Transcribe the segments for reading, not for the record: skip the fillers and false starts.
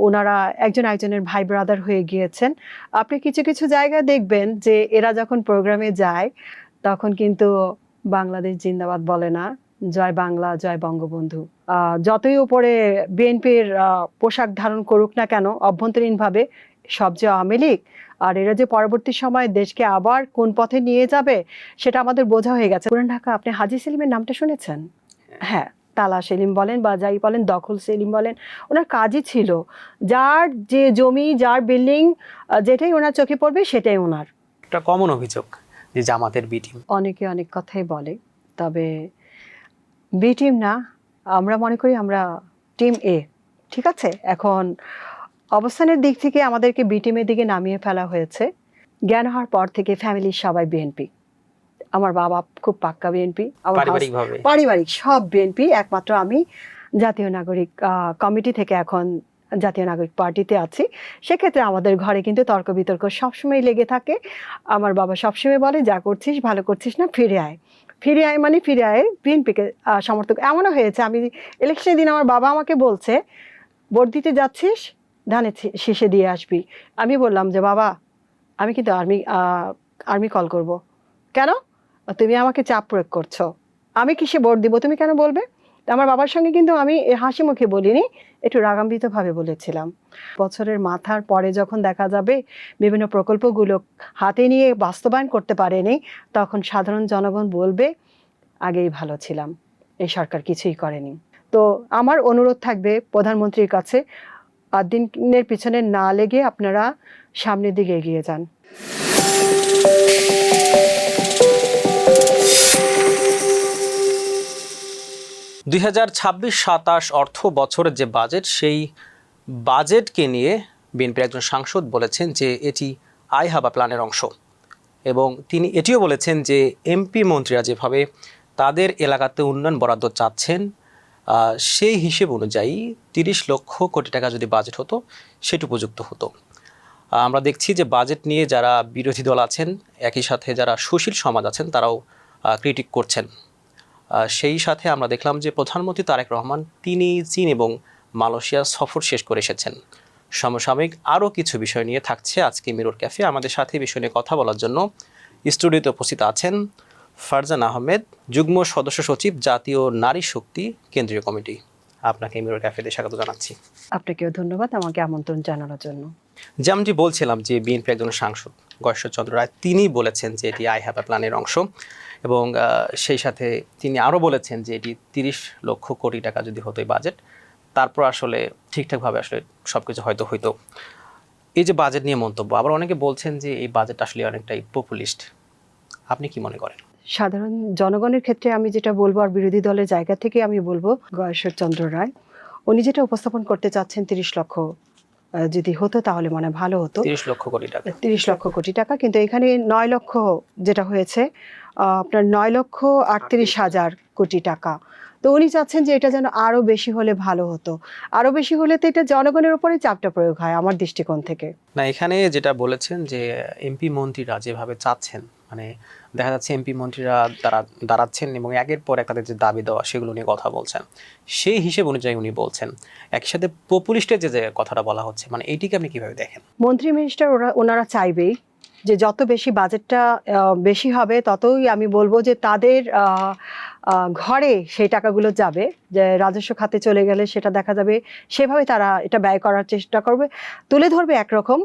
ওনারা একজন একজনের ভাই ব্রাদার হয়ে গিয়েছেন। আপনি কিছু কিছু জায়গায় দেখবেন যে এরা যখন প্রোগ্রামে যায় তখন কিন্তু বাংলাদেশ জিন্দাবাদ বলে না, জয় বাংলা জয় বঙ্গবন্ধু। যতই উপরে বিএনপির পোশাক ধারণ করুক না কেন, অভ্যন্তরীণভাবে সব যে আওয়ামী লীগ, আর এরা যে পরবর্তী সময় দেশকে আবার কোন পথে নিয়ে যাবে সেটা আমাদের বোঝা হয়ে গেছে। পুরান ঢাকা, আপনি হাজী সেলিমের নামটা শুনেছেন? হ্যাঁ, তালা সেলিম বলেন বা যাই বলেন, দখল সেলিম বলেন, ওনার কাজই ছিল যার যে জমি, যার বিল্ডিং, যেটাই ওনার চোখে পড়বে সেটাই ওনার। একটা কমন অভিযোগ যে জামাতের বি টিম। অনেকে অনেক কথাই বলে, তবে বি টিম না, আমরা মনে করি আমরা টিম এ। ঠিক আছে, এখন অবস্থানের দিক থেকে আমাদেরকে বি টিমের দিকে নামিয়ে ফেলা হয়েছে। জ্ঞান হওয়ার পর থেকে ফ্যামিলির সবাই বিএনপি। আমার বাবা খুব পাক্কা বিএনপি, পারিবারিক সব বিএনপি, একমাত্র আমি জাতীয় নাগরিক কমিটি থেকে এখন জাতীয় নাগরিক পার্টিতে আছি। সেক্ষেত্রে আমাদের ঘরে কিন্তু তর্ক বিতর্ক সবসময় লেগে থাকে। আমার বাবা সবসময় বলে, যা করছিস ভালো করছিস না, ফিরে আয়। ফিরে আয় মানে ফিরে আয় বিএনপিকে সমর্থক। এমনও হয়েছে, আমি ইলেকশনের দিন আমার বাবা আমাকে বলছে, ভোট দিতে যাচ্ছিস ধানের শীষে দিয়ে আসবি। আমি বললাম যে বাবা, আমি কিন্তু আর্মি কল করব। কেন? তুমি আমাকে চাপ প্রয়োগ করছো, আমি কিসে ভোট দিব তুমি কেন বলবে? আমার বাবার সঙ্গে কিন্তু আমি হাসি মুখে বলিনি, একটু রাগান্বিতভাবে বলেছিলাম। বছরের মাথার পরে যখন দেখা যাবে বিভিন্ন প্রকল্পগুলো হাতে নিয়ে বাস্তবায়ন করতে পারেনি, তখন সাধারণ জনগণ বলবে আগেই ভালো ছিলাম, এই সরকার কিছুই করেনি। তো আমার অনুরোধ থাকবে প্রধানমন্ত্রীর কাছে, আর দিনের পিছনে না লেগে আপনারা সামনের দিকে এগিয়ে যান। 2026-27 অর্থ বছরের যে বাজেট, সেই বাজেটকে নিয়ে বিএনপির একজন সাংসদ বলেছেন যে এটি আই হ্যাভ আ প্ল্যানের অংশ, এবং তিনি এটিও বলেছেন যে এমপি মন্ত্রীরা যেভাবে তাদের এলাকাতে উন্নয়ন বরাদ্দ চাচ্ছেন সেই হিসেব অনুযায়ী 30 লক্ষ কোটি টাকা যদি বাজেট হতো সেটি উপযুক্ত হতো। আমরা দেখছি যে বাজেট নিয়ে যারা বিরোধী দল আছেন, একই সাথে যারা সুশীল সমাজ আছেন, তারাও ক্রিটিক করছেন। সেই সাথে আমরা দেখলাম যে প্রধানমন্ত্রী তারেক রহমান তিনি চীন এবং মালয়েশিয়া সফর শেষ করে এসেছেন। সমসাময়িক আরও কিছু বিষয় নিয়ে থাকছে আজকে মিরর ক্যাফে। আমাদের সাথে বিষয় নিয়ে কথা বলার জন্য স্টুডিওতে উপস্থিত আছেন ফারজানা আহমেদ, যুগ্ম সদস্য সচিব, জাতীয় নারী শক্তি কেন্দ্রীয় কমিটি। আপনাকে মিরর ক্যাফেতে স্বাগত জানাচ্ছি। আপনাকেও ধন্যবাদ আমাকে আমন্ত্রণ জানানোর জন্য। যেমনটি বলছিলাম যে বিএনপি একজন সাংসদ গয়েশ্বরচন্দ্র রায় তিনি বলেছেন যে এটি আই হ্যাভ আ প্ল্যানের অংশ, এবং সেই সাথে তিনি আরও বলেছেন যে এটি 30 লক্ষ কোটি টাকা যদি হতো এই বাজেট, তারপর আসলে ঠিকঠাকভাবে আসলে সব কিছু হয়তো হইতো। এই যে বাজেট নিয়ে মন্তব্য, আবার অনেকে বলছেন যে এই বাজেট আসলে অনেকটাই পপুলিস্ট, আপনি কি মনে করেন? সাধারণ জনগণের ক্ষেত্রে আমি যেটা বলবো, আর বিরোধী দলের জায়গা থেকে আমি বলবো, গয়েশ্বরচন্দ্র রায় উনি যেটা উপস্থাপন করতে চাচ্ছেন 30 লক্ষ যদি হতো তাহলে মনে ভালো হতো। 30 লক্ষ কোটি টাকা, 30 লক্ষ কোটি টাকা, কিন্তু এখানে 9 লক্ষ যেটা হয়েছে, আপনার 9,38,000 কোটি টাকা। তো উনি চাচ্ছেন যে এটা যেন আরো বেশি হলে ভালো হতো। আরো বেশি হলে তো এটা জনগণের উপরে চাপটা প্রয়োগ হয় আমার দৃষ্টিকোণ থেকে। না, এখানে যেটা বলেছেন যে এমপি মন্ত্রীরা যেভাবে চাচ্ছেন, মানে দেখা যাচ্ছে এমপি মন্ত্রীরা তারা দাঁড়াচ্ছেন এবং একের পর এক তাদের যে দাবি দেওয়া সেগুলো নিয়ে কথা বলছেন, সেই হিসেব অনুযায়ী উনি বলছেন। একই সাথে পপুলিস্টের যে কথাটা বলা হচ্ছে, মানে এইটিকে আপনি কিভাবে দেখেন? মন্ত্রী মিনিস্টার ওনারা চাইবেই যে যত বেশি বাজেটটা বেশি হবে, ততই আমি বলবো যে তাদের ঘরে সেই টাকাগুলো যাবে, যে রাজস্ব খাতে চলে গেলে সেটা দেখা যাবে সেভাবে তারা এটা ব্যয় করার চেষ্টা করবে। তুলে ধরবে একরকম,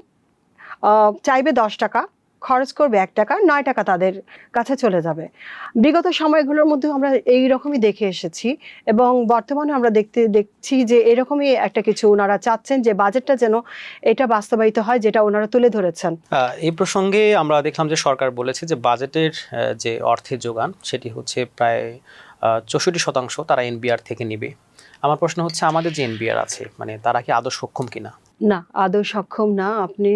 চাইবে 10 টাকা, খরচ করবে 1 টাকা, 9 টাকা তাদের কাছে চলে যাবে। বিগত সময়গুলোর মধ্যে আমরা এই রকমই দেখে এসেছি, এবং বর্তমানে আমরা দেখছি যে এরকমই একটা কিছু ওনারা চাচ্ছেন, যে বাজেটটা যেন এটা বাস্তবায়িত হয় যেটা ওনারা তুলে ধরেছেন। এই প্রসঙ্গে আমরা দেখলাম যে সরকার বলেছে যে বাজেটের যে অর্থের যোগান সেটি হচ্ছে প্রায় 64% তারা এনবিআর থেকে নেবে। আমার প্রশ্ন হচ্ছে, আমাদের যে এনবিআর আছে, মানে তারা কি আদৌ সক্ষম কিনা? না, আদৌ সক্ষম না। আপনি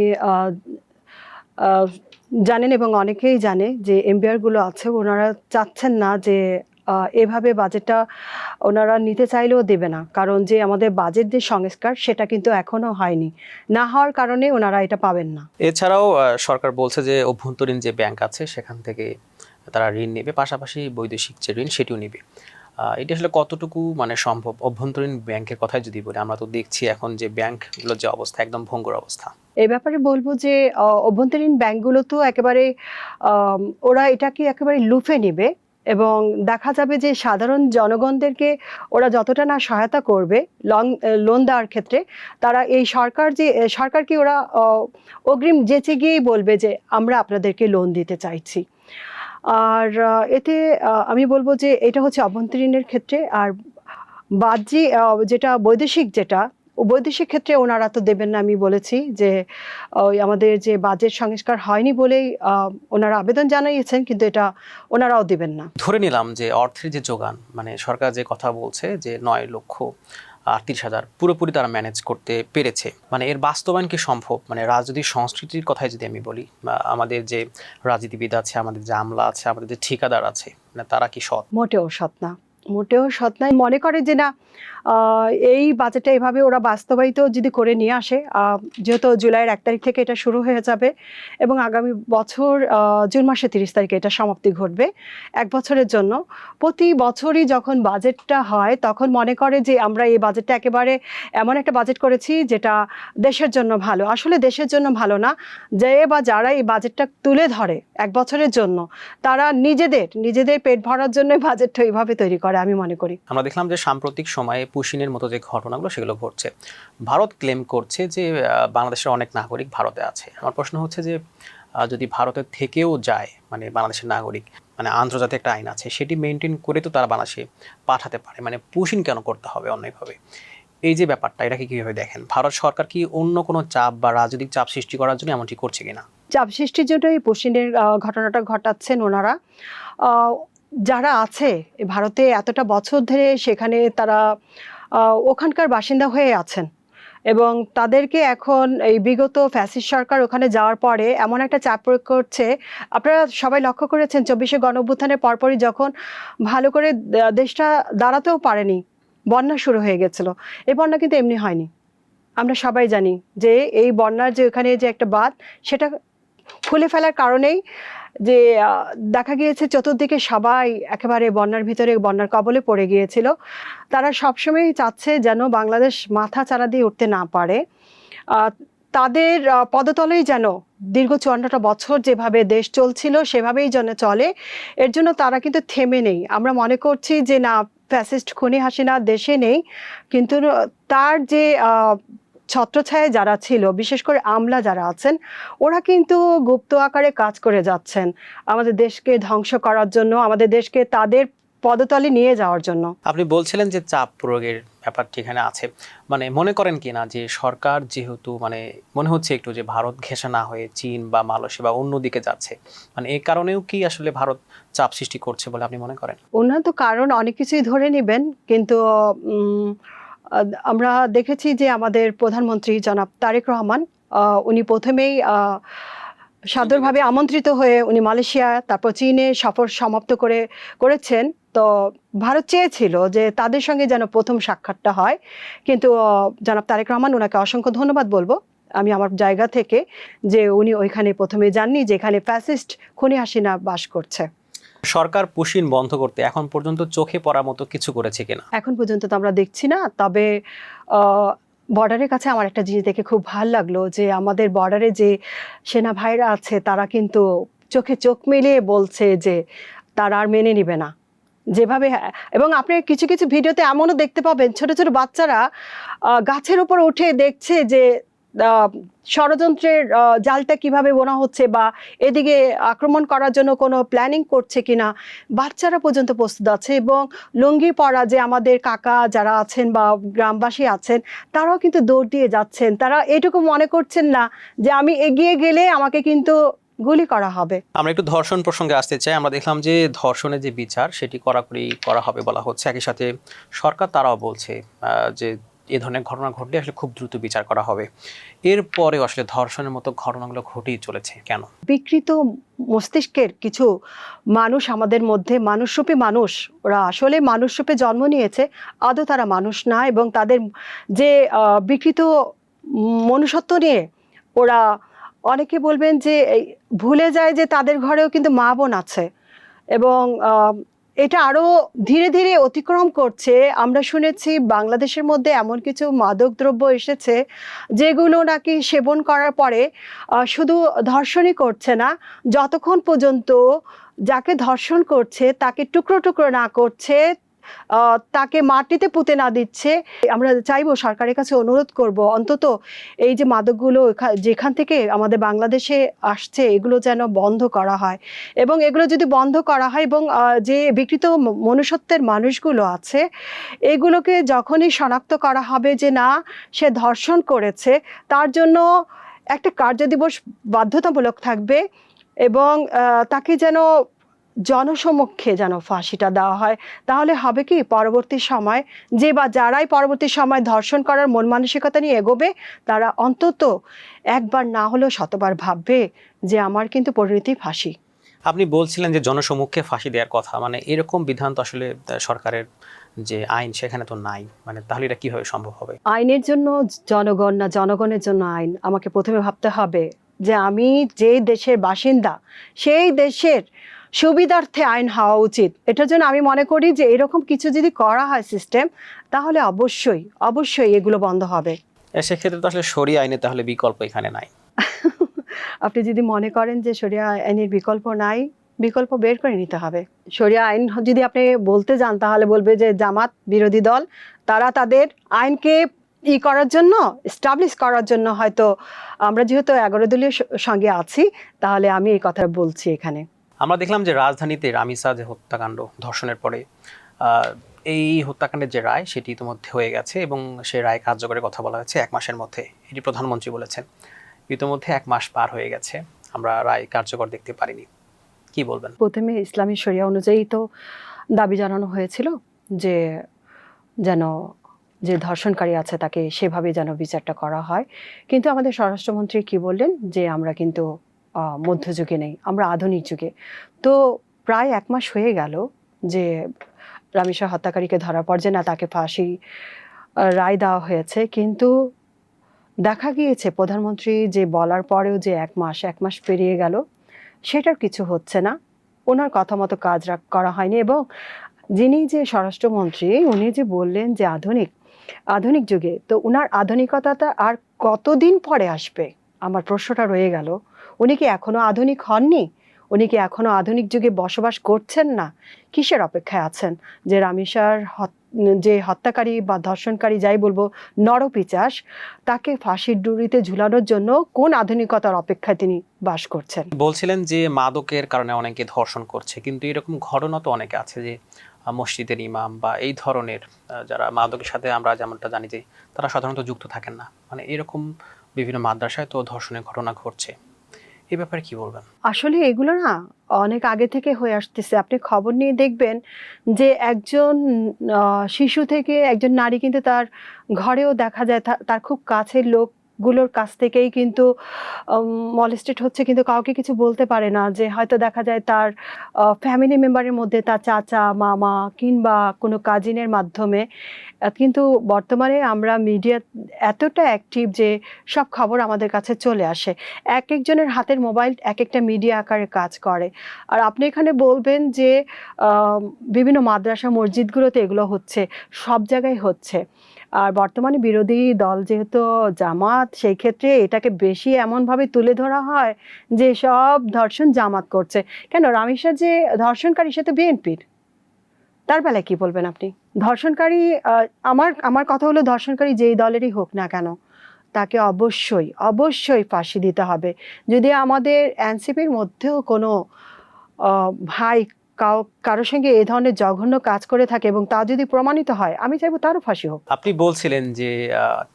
জানেন এবং অনেকেই জানে যে এমবিআর গুলো আছে, ওনারা চাচ্ছেন না যে এভাবে বাজেটটা ওনারা নিতে চাইলেও দেবে না, কারণ যে আমাদের বাজেট যে সংস্কার সেটা কিন্তু এখনো হয়নি, না হওয়ার কারণে ওনারা এটা পাবেন না। এছাড়াও সরকার বলছে যে অভ্যন্তরীণ যে ব্যাংক আছে সেখান থেকে তারা ঋণ নেবে, পাশাপাশি বৈদেশিক যে ঋণ সেটিও নেবে। এটা আসলে কতটুকু মানে সম্ভব? অভ্যন্তরীণ ব্যাংকের কথাই যদি বলি, আমরা তো দেখছি এখন যে ব্যাংকগুলোর যে অবস্থা একদম ভঙ্গুর অবস্থা। এই ব্যাপারে বলব যে অভ্যন্তরীণ ব্যাংকগুলো তো একেবারে ওরা এটাকে একেবারে লুফে নিবে এবং দেখা যাবে যে সাধারণ জনগণদেরকে ওরা যতটা না সহায়তা করবে লোন দেওয়ার ক্ষেত্রে, তারা এই সরকারকে ওরা অগ্রিম যেচে গিয়েই বলবে যে আমরা আপনাদেরকে লোন দিতে চাইছি। আর এতে আমি বলবো যে এটা হচ্ছে অভ্যন্তরীণের ক্ষেত্রে। আর বাহ্যিক যেটা বৈদেশিক ক্ষেত্রে ওনারা তো দেবেন না। আমি বলেছি যে ওই আমাদের যে বাজেট সংস্কার হয়নি বলেই ওনারা আবেদন জানিয়েছেন, কিন্তু এটা ওনারাও দিবেন না। ধরে নিলাম যে অর্থের যে যোগান, মানে সরকার যে কথা বলছে যে 9,38,000 পুরোপুরি তারা ম্যানেজ করতে পেরেছে, মানে এর বাস্তবায়ন কি সম্ভব? মানে রাজনৈতিক সংস্কৃতির কথাই যদি আমি বলি, আমাদের যে রাজনীতিবিদ আছে, আমাদের যে আমলা আছে, আমাদের যে ঠিকাদার আছে, মানে তারা কি সৎ? মোটেও সৎ না, মোটেও সৎ নাই। মনে করে যে না এই বাজেটটা এভাবে ওরা বাস্তবায়িত যদি করে নিয়ে আসে, যেহেতু জুলাইয়ের 1 তারিখ থেকে এটা শুরু হয়ে যাবে এবং আগামী বছর জুন মাসের 30 তারিখে এটা সমাপ্তি ঘটবে 1 বছরের জন্য। প্রতি বছরই যখন বাজেটটা হয় তখন মনে করে যে আমরা এই বাজেটটা একেবারে এমন একটা বাজেট করেছি যেটা দেশের জন্য ভালো। আসলে দেশের জন্য ভালো না, যে বা যারা এই বাজেটটা তুলে ধরে 1 বছরের জন্য, তারা নিজেদের পেট ভরার জন্য বাজেটটা এইভাবে তৈরি করে আমি মনে করি। আমরা দেখলাম যে সাম্প্রতিক সময়ে পুশিনের মতো যে ঘটনাগুলো সেগুলো ঘটছে। ভারত ক্লেম করছে যে বাংলাদেশের অনেক নাগরিক ভারতে আছে। আমার প্রশ্ন হচ্ছে যে যদি ভারতের থেকেও যায়, মানে বাংলাদেশের নাগরিক, মানে আন্তর্জাতিক একটা আইন আছে, সেটি মেনটেন করে তো তারা বাংলাদেশে পাঠাতে পারে, মানে পুশিন কেন করতে হবে অন্যভাবে? এই যে ব্যাপারটা, এটাকে কীভাবে দেখেন? ভারত সরকার কি অন্য কোনো চাপ বা রাজনৈতিক চাপ সৃষ্টি করার জন্য এমনটি করছে কিনা? চাপ সৃষ্টির জন্য এই পুশিনের ঘটনাটা ঘটাচ্ছেন ওনারা। যারা আছে ভারতে এতটা বছর ধরে, সেখানে তারা ওখানকার বাসিন্দা হয়ে আছেন এবং তাদেরকে এখন এই বিগত ফ্যাসিস্ট সরকার ওখানে যাওয়ার পরে এমন একটা চাপ প্রয়োগ করছে। আপনারা সবাই লক্ষ্য করেছেন 24শে গণঅভ্যুত্থানের পরপরই যখন ভালো করে দেশটা দাঁড়াতেও পারেনি, বন্যা শুরু হয়ে গেছিল। এই বন্যা কিন্তু এমনি হয়নি। আমরা সবাই জানি যে এই বন্যার যে ওখানে যে একটা বাঁধ, সেটা খুলে ফেলার কারণেই যে দেখা গিয়েছে চতুর্দিকে সবাই একেবারে বন্যার ভিতরে, বন্যার কবলে পড়ে গিয়েছিল। তারা সবসময় চাচ্ছে যেন বাংলাদেশ মাথা চারা দিয়ে উঠতে না পারে। তাদের পদতলেই যেন দীর্ঘ 54টা বছর যেভাবে দেশ চলছিল সেভাবেই যেন চলে। এর জন্য তারা কিন্তু থেমে নেই। আমরা মনে করছি যে না, ফ্যাসিস্ট খুনি হাসিনা দেশে নেই, কিন্তু তার যে ছত্রছায়ায় যারা ছিল, বিশেষ করে আমলা যারা আছেন, ওরা কিন্তু গুপ্ত আকারে কাজ করে যাচ্ছেন আমাদের দেশকে ধ্বংস করার জন্য, আমাদের দেশকে তাদের পদতলে নিয়ে যাওয়ার জন্য। আপনি বলছিলেন যে চাপ প্রয়োগের ব্যাপারটি এখানে আছে, মানে মনে করেন কি না যে সরকার যেহেতু, মানে মনে হচ্ছে একটু যে ভারত ঘেঁষা না হয়ে চীন বা মালয়েশিয়া বা অন্যদিকে যাচ্ছে, মানে এই কারণেও কি আসলে ভারত চাপ সৃষ্টি করছে বলে আপনি মনে করেন? ওনারা তো কারণ অনেক কিছুই ধরে নেবেন, কিন্তু আমরা দেখেছি যে আমাদের প্রধানমন্ত্রী জনাব তারেক রহমান, উনি প্রথমেই সাদরভাবে আমন্ত্রিত হয়ে উনি মালয়েশিয়া, তারপর চীনে সফর সমাপ্ত করেছেন। তো ভারত চেয়েছিল যে তাদের সঙ্গে যেন প্রথম সাক্ষাৎটা হয়, কিন্তু জনাব তারেক রহমান, ওনাকে অসংখ্য ধন্যবাদ বলবো আমি আমার জায়গা থেকে, যে উনি ওইখানে প্রথমে যাননি যেখানে ফ্যাসিস্ট খুনি হাসিনা বাস করছে। সরকার পুশিন বন্ধ করতে এখন পর্যন্ত চোখে পড়ার মতো কিছু করেছে কিনা? এখন পর্যন্ত তো আমরা দেখছি না। তবে বর্ডারের কাছে আমার একটা জিনিস দেখে খুব ভালো লাগলো, যে আমাদের বর্ডারে যে সেনা ভাইরা আছে তারা কিন্তু চোখে চোখ মিলিয়ে বলছে যে তারা আর মেনে নিবে না যেভাবে। এবং আপনি কিছু কিছু ভিডিওতে এমনও দেখতে পাবেন, ছোট ছোট বাচ্চারা গাছের উপর উঠে দেখছে যে ষড়যন্ত্রের জালটা কিভাবে বোনা হচ্ছে বা এদিকে আক্রমণ করার জন্য কোনো প্ল্যানিং করছে কিনা। বাচ্চারা পর্যন্ত প্রস্তুত আছে এবং লুঙ্গি পরা যে আমাদের কাকা যারা আছেন বা গ্রামবাসী আছেন, তারাও কিন্তু দৌড় দিয়ে যাচ্ছেন। তারা এটুকু মনে করছেন না যে আমি এগিয়ে গেলে আমাকে কিন্তু গুলি করা হবে। আমরা একটু ধর্ষণ প্রসঙ্গে আসতে চাই। আমরা দেখলাম যে ধর্ষণের যে বিচার সেটি কড়াকড়ি করা হবে বলা হচ্ছে। একই সাথে সরকার তারাও বলছে যে এ ধরনের ঘটনা ঘটলে আসলে খুব দ্রুত বিচার করা হবে। এরপরেও আসলে ধর্ষণের মতো ঘটনাগুলো ঘটেই চলেছে কেন? বিকৃত মস্তিষ্কের কিছু মানুষ আমাদের মধ্যে, মানুষরূপী মানুষ, ওরা আসলে মানুষরূপে জন্ম নিয়েছে, আদৌ তারা মানুষ না। এবং তাদের যে বিকৃত মনুষ্যত্ব নিয়ে ওরা, অনেকে বলবেন যে ভুলে যায় যে তাদের ঘরেও কিন্তু মা বোন আছে এবং এটা আরো ধীরে ধীরে অতিক্রম করছে। আমরা শুনেছি বাংলাদেশের মধ্যে এমন কিছু মাদকদ্রব্য এসেছে যেগুলো নাকি সেবন করার পরে শুধু ধর্ষণই করছে না, যতক্ষণ পর্যন্ত যাকে ধর্ষণ করছে তাকে টুকরো টুকরো না করছে, তাকে মাটিতে পুঁতে না দিচ্ছে। আমরা চাইবো, সরকারের কাছে অনুরোধ করব, অন্তত এই যে মাদকগুলো যেখান থেকে আমাদের বাংলাদেশে আসছে এগুলো যেন বন্ধ করা হয়। এবং এগুলো যদি বন্ধ করা হয় এবং যে বিকৃত মনুষ্যত্বের মানুষগুলো আছে এগুলোকে যখনই শনাক্ত করা হবে যে না সে ধর্ষণ করেছে, তার জন্য একটা কার্যদিবস বাধ্যতামূলক থাকবে এবং তাকে যেন জনসমক্ষে যেন ফাঁসিটা দেওয়া হয়। তাহলে হবে কি, পরবর্তী সময় যে বা যারাই পরবর্তী সময় ধর্ষণ করার মন মানসিকতা নিয়ে এগোবে তারা অন্তত একবার না হলেও শতবার ভাববে যে আমার কিন্তু পরিণতি ফাঁসি। আপনি বলছিলেন যে জনসমক্ষে ফাঁসি দেওয়ার কথা, মানে এরকম বিধান তো আসলে সরকারের যে আইন সেখানে তো নাই, মানে তাহলে এটা কিভাবে সম্ভব হবে? আইনের জন্য জনগণ না, জনগণের জন্য আইন। আমাকে প্রথমে ভাবতে হবে যে আমি যে দেশের বাসিন্দা সেই দেশের সুবিধার্থে আইন হওয়া উচিত। এটার জন্য আমি মনে করি যে এরকম কিছু যদি করা হয় সিস্টেম, তাহলে অবশ্যই অবশ্যই এগুলো বন্ধ হবে। সেক্ষেত্রে তো আসলে শরিয়া আইনে তাহলে বিকল্প এখানে নাই। আপনি যদি মনে করেন যে শরিয়া আইনের বিকল্প নাই, বিকল্প বের করে নিতে হবে। শরিয়া আইন যদি আপনি বলতে যান তাহলে বলবে যে জামাত বিরোধী দল তারা তাদের আইনকে করার জন্য, এস্টাবলিশ করার জন্য, হয়তো আমরা যেহেতু 11 দলীয় সঙ্গে আছি তাহলে আমি এই কথা বলছি এখানে। আমরা দেখলাম যে রাজধানীতে রামিসা যে হত্যাকাণ্ড, ধর্ষণের পরে এই হত্যাকাণ্ডের যে রায় সেটি ইতিমধ্যে হয়ে গেছে এবং সেই রায় কার্যকরের কথা বলা হয়েছে 1 মাসের মধ্যে, এটি প্রধানমন্ত্রী বলেছেন। ইতিমধ্যে 1 মাস পার হয়ে গেছে, আমরা রায় কার্যকর দেখতে পারিনি, কি বলবেন? প্রথমে ইসলামী শরিয়া অনুযায়ী তো দাবি জানানো হয়েছিল যে যেন যে ধর্ষণকারী আছে তাকে সেভাবে যেন বিচারটা করা হয়। কিন্তু আমাদের স্বরাষ্ট্রমন্ত্রী কি বললেন যে আমরা কিন্তু মধ্যযুগে নেই, আমরা আধুনিক যুগে। তো প্রায় 1 মাস হয়ে গেল যে রামিসা হত্যাকারীকে ধরার পর যে না তাকে ফাঁসি রায় দেওয়া হয়েছে, কিন্তু দেখা গিয়েছে প্রধানমন্ত্রী যে বলার পরেও যে 1 মাস পেরিয়ে গেল, সেটার কিছু হচ্ছে না। ওনার কথা মতো কাজ করা হয়নি। এবং যিনি যে স্বরাষ্ট্রমন্ত্রী উনি যে বললেন যে আধুনিক যুগে, তো উনার আধুনিকতাটা আর কতদিন পরে আসবে আমার প্রশ্নটা রয়ে গেল। উনি কি এখনো আধুনিক হননি? উনি কি এখনো আধুনিক যুগে বসবাস করছেন না? কিসের অপেক্ষায় আছেন যে রামিসার যে হত্যাকারী বা ধর্ষণকারী যাই বলবো নরপিচাস, তাকে ফাঁসির ডুরিতে ঝুলানোর জন্য কোন আধুনিকতার অপেক্ষায় তিনি বাস করছেন? বলছিলেন যে মাদকের কারণে অনেকে ধর্ষণ করছে, কিন্তু এরকম ঘটনা তো অনেকে আছে যে মসজিদের ইমাম বা এই ধরনের যারা মাদকের সাথে আমরা যেমনটা জানি যে তারা সাধারণত যুক্ত থাকেন না, মানে এরকম বিভিন্ন মাদ্রাসায় তো ধর্ষণের ঘটনা ঘটছে, এই ব্যাপারে কি বলবেন? আসলে এগুলো না অনেক আগে থেকে হয়ে আসতেছে। আপনি খবর নিয়ে দেখবেন যে একজন শিশু থেকে একজন নারী কিন্তু তার ঘরেও দেখা যায় তার খুব কাছের লোকগুলোর কাছ থেকেই কিন্তু মলেস্টেড হচ্ছে, কিন্তু কাউকে কিছু বলতে পারে না। যে হয়তো দেখা যায় তার ফ্যামিলি মেম্বারের মধ্যে তার চাচা, মামা কিংবা কোনো কাজিনের মাধ্যমে। কিন্তু বর্তমানে আমরা মিডিয়া এতটা অ্যাক্টিভ যে সব খবর আমাদের কাছে চলে আসে। একেকজনের হাতের মোবাইল একেকটা মিডিয়া আকারে কাজ করে। আর আপনি এখানে বলবেন যে বিভিন্ন মাদ্রাসা মসজিদগুলোতে এগুলো হচ্ছে, সব জায়গায় হচ্ছে। আর বর্তমানে বিরোধী দল যেহেতু জামাত, সেই ক্ষেত্রে এটাকে বেশি এমনভাবে তুলে ধরা হয় যে সব ধর্ষণ জামাত করছে। কেন, রামিসা যে ধর্ষণকারী সে তো বিএনপির, তার বেলায় কি বলবেন আপনি? ধর্ষণকারী আমার কথা হলো ধর্ষণকারী যেই দলেরই হোক না কেন তাকে অবশ্যই অবশ্যই ফাঁসি দিতে হবে। যদি আমাদের এনসিপির মধ্যেও কোনো ভাই কারোর সঙ্গে এই ধরনের জঘন্য কাজ করে থাকে এবং তা যদি প্রমাণিত হয়, আমি চাইবো তারও ফাঁসি হোক। আপনি বলছিলেন যে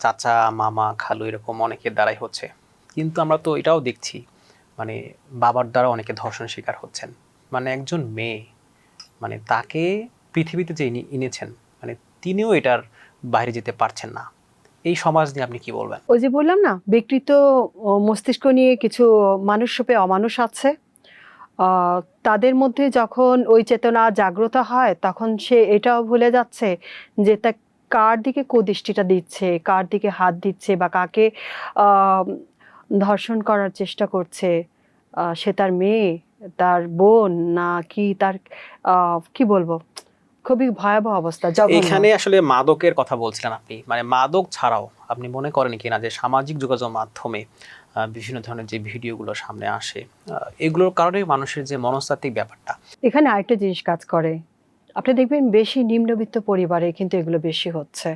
চাচা, মামা, খালু এরকম অনেকের দ্বারাই হচ্ছে, কিন্তু আমরা তো এটাও দেখছি মানে বাবার দ্বারা অনেকে ধর্ষণ শিকার হচ্ছেন। মানে একজন মেয়ে, মানে তাকে পৃথিবীতে যে এনেছেন, মানে তিনিও এটার বাইরে যেতে পারছেন না, এই সমাজ নিয়ে আপনি কি বলবেন? ওই যে বললাম না, বিকৃত মস্তিষ্ক নিয়ে কিছু মানুষ রূপে অমানুষ আছে। তাদের মধ্যে যখন ওই চেতনা জাগ্রত হয় তখন সে এটাও ভুলে যাচ্ছে যে তা কার দিকে কুদৃষ্টিটা দিচ্ছে, কার দিকে হাত দিচ্ছে বা কাকে ধর্ষণ করার চেষ্টা করছে। সে তার মেয়ে তার বোন না কি তার কি বলবো, খুবই ভয়াবহ অবস্থা, জঘন্য। এখানে আসলে মাদকের কথা বলছিলেন আপনি, মানে মাদক ছাড়াও আপনি মনে করেন কিনা যে সামাজিক যোগাযোগ মাধ্যমে বিভিন্ন ধরনের যে ভিডিওগুলো সামনে আসে, এগুলোর কারণে মানুষের যে মনস্তাত্ত্বিক ব্যাপারটা, এখানে আরেকটা জিনিস কাজ করে, আপনি দেখবেন বেশি নিম্নবিত্ত পরিবারে কিন্তু এগুলো বেশি হচ্ছে।